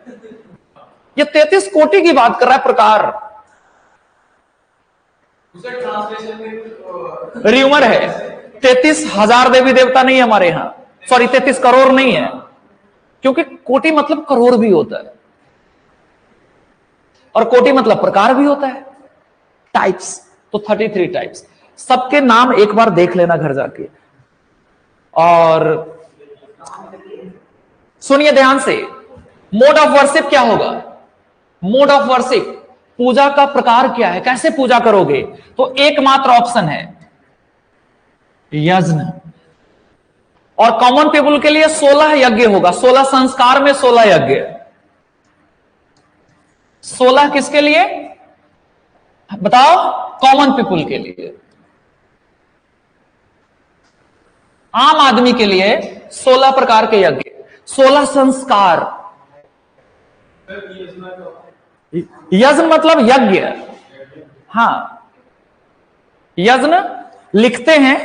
ये 33 कोटि की बात कर रहा है प्रकार। र्यूमर है 33,000 देवी देवता नहीं है हमारे यहां, सॉरी 33 करोड़ नहीं है, क्योंकि कोटि मतलब करोड़ भी होता है और कोटि मतलब प्रकार भी होता है, टाइप्स। तो 33 टाइप्स, सबके नाम एक बार देख लेना घर जाके। और सुनिए ध्यान से, मोड ऑफ वर्शिप क्या होगा? मोड ऑफ वर्शिप, पूजा का प्रकार क्या है, कैसे पूजा करोगे? तो एकमात्र ऑप्शन है यज्ञ। और कॉमन पीपल के लिए 16 यज्ञ होगा, 16 संस्कार में 16 यज्ञ। 16 किसके लिए बताओ? कॉमन पीपल के लिए, आम आदमी के लिए 16 प्रकार के यज्ञ, 16 संस्कार। यज्ञ मतलब यज्ञ, हां यज्ञ लिखते हैं,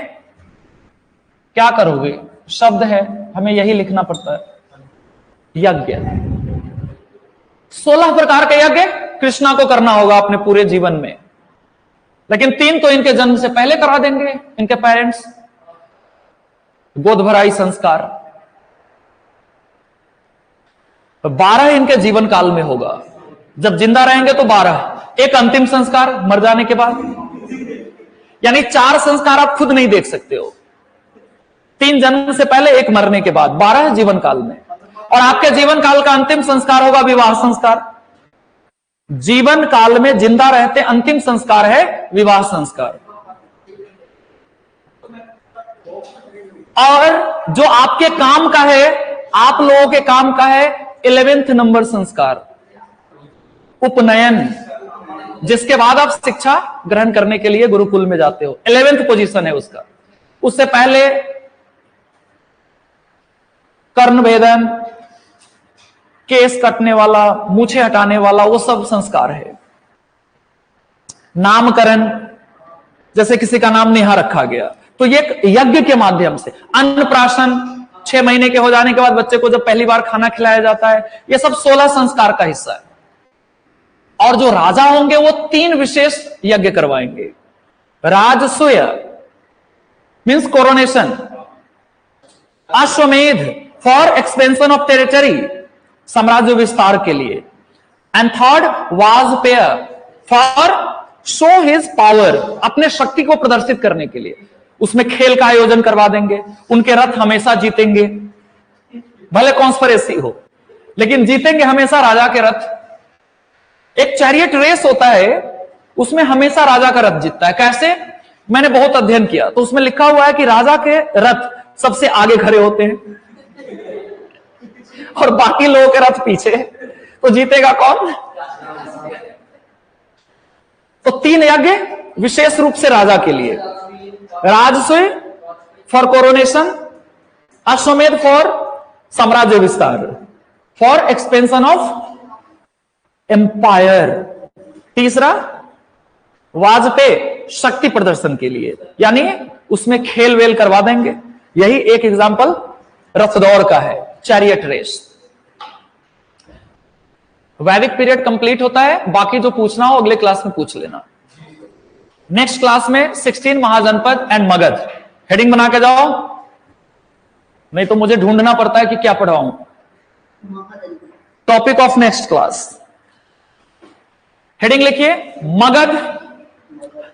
क्या करोगे शब्द है, हमें यही लिखना पड़ता है यज्ञ। 16 प्रकार के यज्ञ कृष्णा को करना होगा अपने पूरे जीवन में, लेकिन 3 तो इनके जन्म से पहले करा देंगे इनके पेरेंट्स। गोद भराई संस्कार 12 इनके जीवन काल में होगा, जब जिंदा रहेंगे तो 12, एक अंतिम संस्कार मर जाने के बाद, यानी 4 संस्कार आप खुद नहीं देख सकते हो, 3 जन्म से पहले, एक मरने के बाद, 12 जीवन काल में। और आपके जीवन काल का अंतिम संस्कार होगा विवाह संस्कार। जीवन काल में जिंदा रहते अंतिम संस्कार है विवाह संस्कार। और जो आपके काम का है, आप लोगों के काम का है 11वें नंबर संस्कार, उपनयन, जिसके बाद आप शिक्षा ग्रहण करने के लिए गुरुकुल में जाते हो, 11वें पोजीशन है उसका। उससे पहले कर्ण भेदन, केस कटने वाला, मूछें हटाने वाला, वो सब संस्कार है। नामकरण, जैसे किसी का नाम नेहा रखा गया तो ये यज्ञ के माध्यम से। अन्नप्राशन, 6 महीने के हो जाने के बाद बच्चे को जब पहली बार खाना खिलाया जाता है, ये सब 16 संस्कार का हिस्सा है। और जो राजा होंगे वो 3 विशेष यज्ञ करवाएंगे। राजसूय मीन्स कोरोनेशन, अश्वमेध फॉर एक्सपेंशन ऑफ टेरिटरी, साम्राज्य विस्तार के लिए, एंड थर्ड वाजपेय फॉर शो हिज पावर, अपने शक्ति को प्रदर्शित करने के लिए उसमें खेल का आयोजन करवा देंगे, उनके रथ हमेशा जीतेंगे, भले कॉन्स्पिरेसी हो लेकिन जीतेंगे हमेशा राजा के रथ। एक चैरियट रेस होता है, उसमें हमेशा राजा का रथ जीतता है। कैसे? मैंने बहुत अध्ययन किया तो उसमें लिखा हुआ है कि राजा के रथ सबसे आगे खड़े होते हैं और बाकी लोगों के रथ पीछे, तो जीतेगा कौन? तो 3 यज्ञ विशेष रूप से राजा के लिए, राजसूय फॉर कोरोनेशन, अश्वमेध फॉर साम्राज्य विस्तार, फॉर एक्सपेंशन ऑफ एम्पायर, तीसरा वाजपेय शक्ति प्रदर्शन के लिए, यानी उसमें खेल वेल करवा देंगे। यही एक एग्जांपल रथ दौड़ का है, चैरियट रेस। वैदिक पीरियड कंप्लीट होता है, बाकी जो पूछना हो अगले क्लास में पूछ लेना। नेक्स्ट क्लास में 16 महाजनपद एंड मगध, हेडिंग बना के जाओ, नहीं तो मुझे ढूंढना पड़ता है कि क्या पढ़ाऊं। Topic of next class, heading लिखिए Magadh,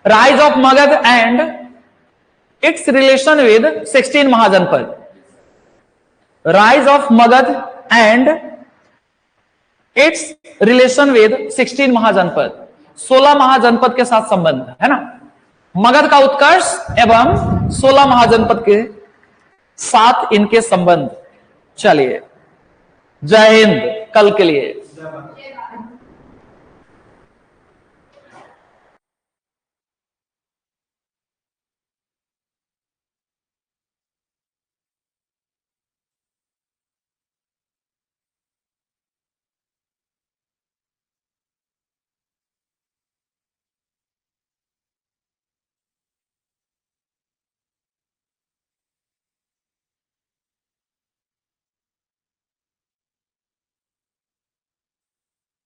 rise of Magadh and its relation with 16 महाजनपद, rise of Magadh and its relation with 16 महाजनपद, 16 महाजनपद के साथ संबंध है ना। मगध का उत्कर्ष एवं 16 महाजनपद के साथ इनके संबंध। चलिए, जय हिंद। कल के लिए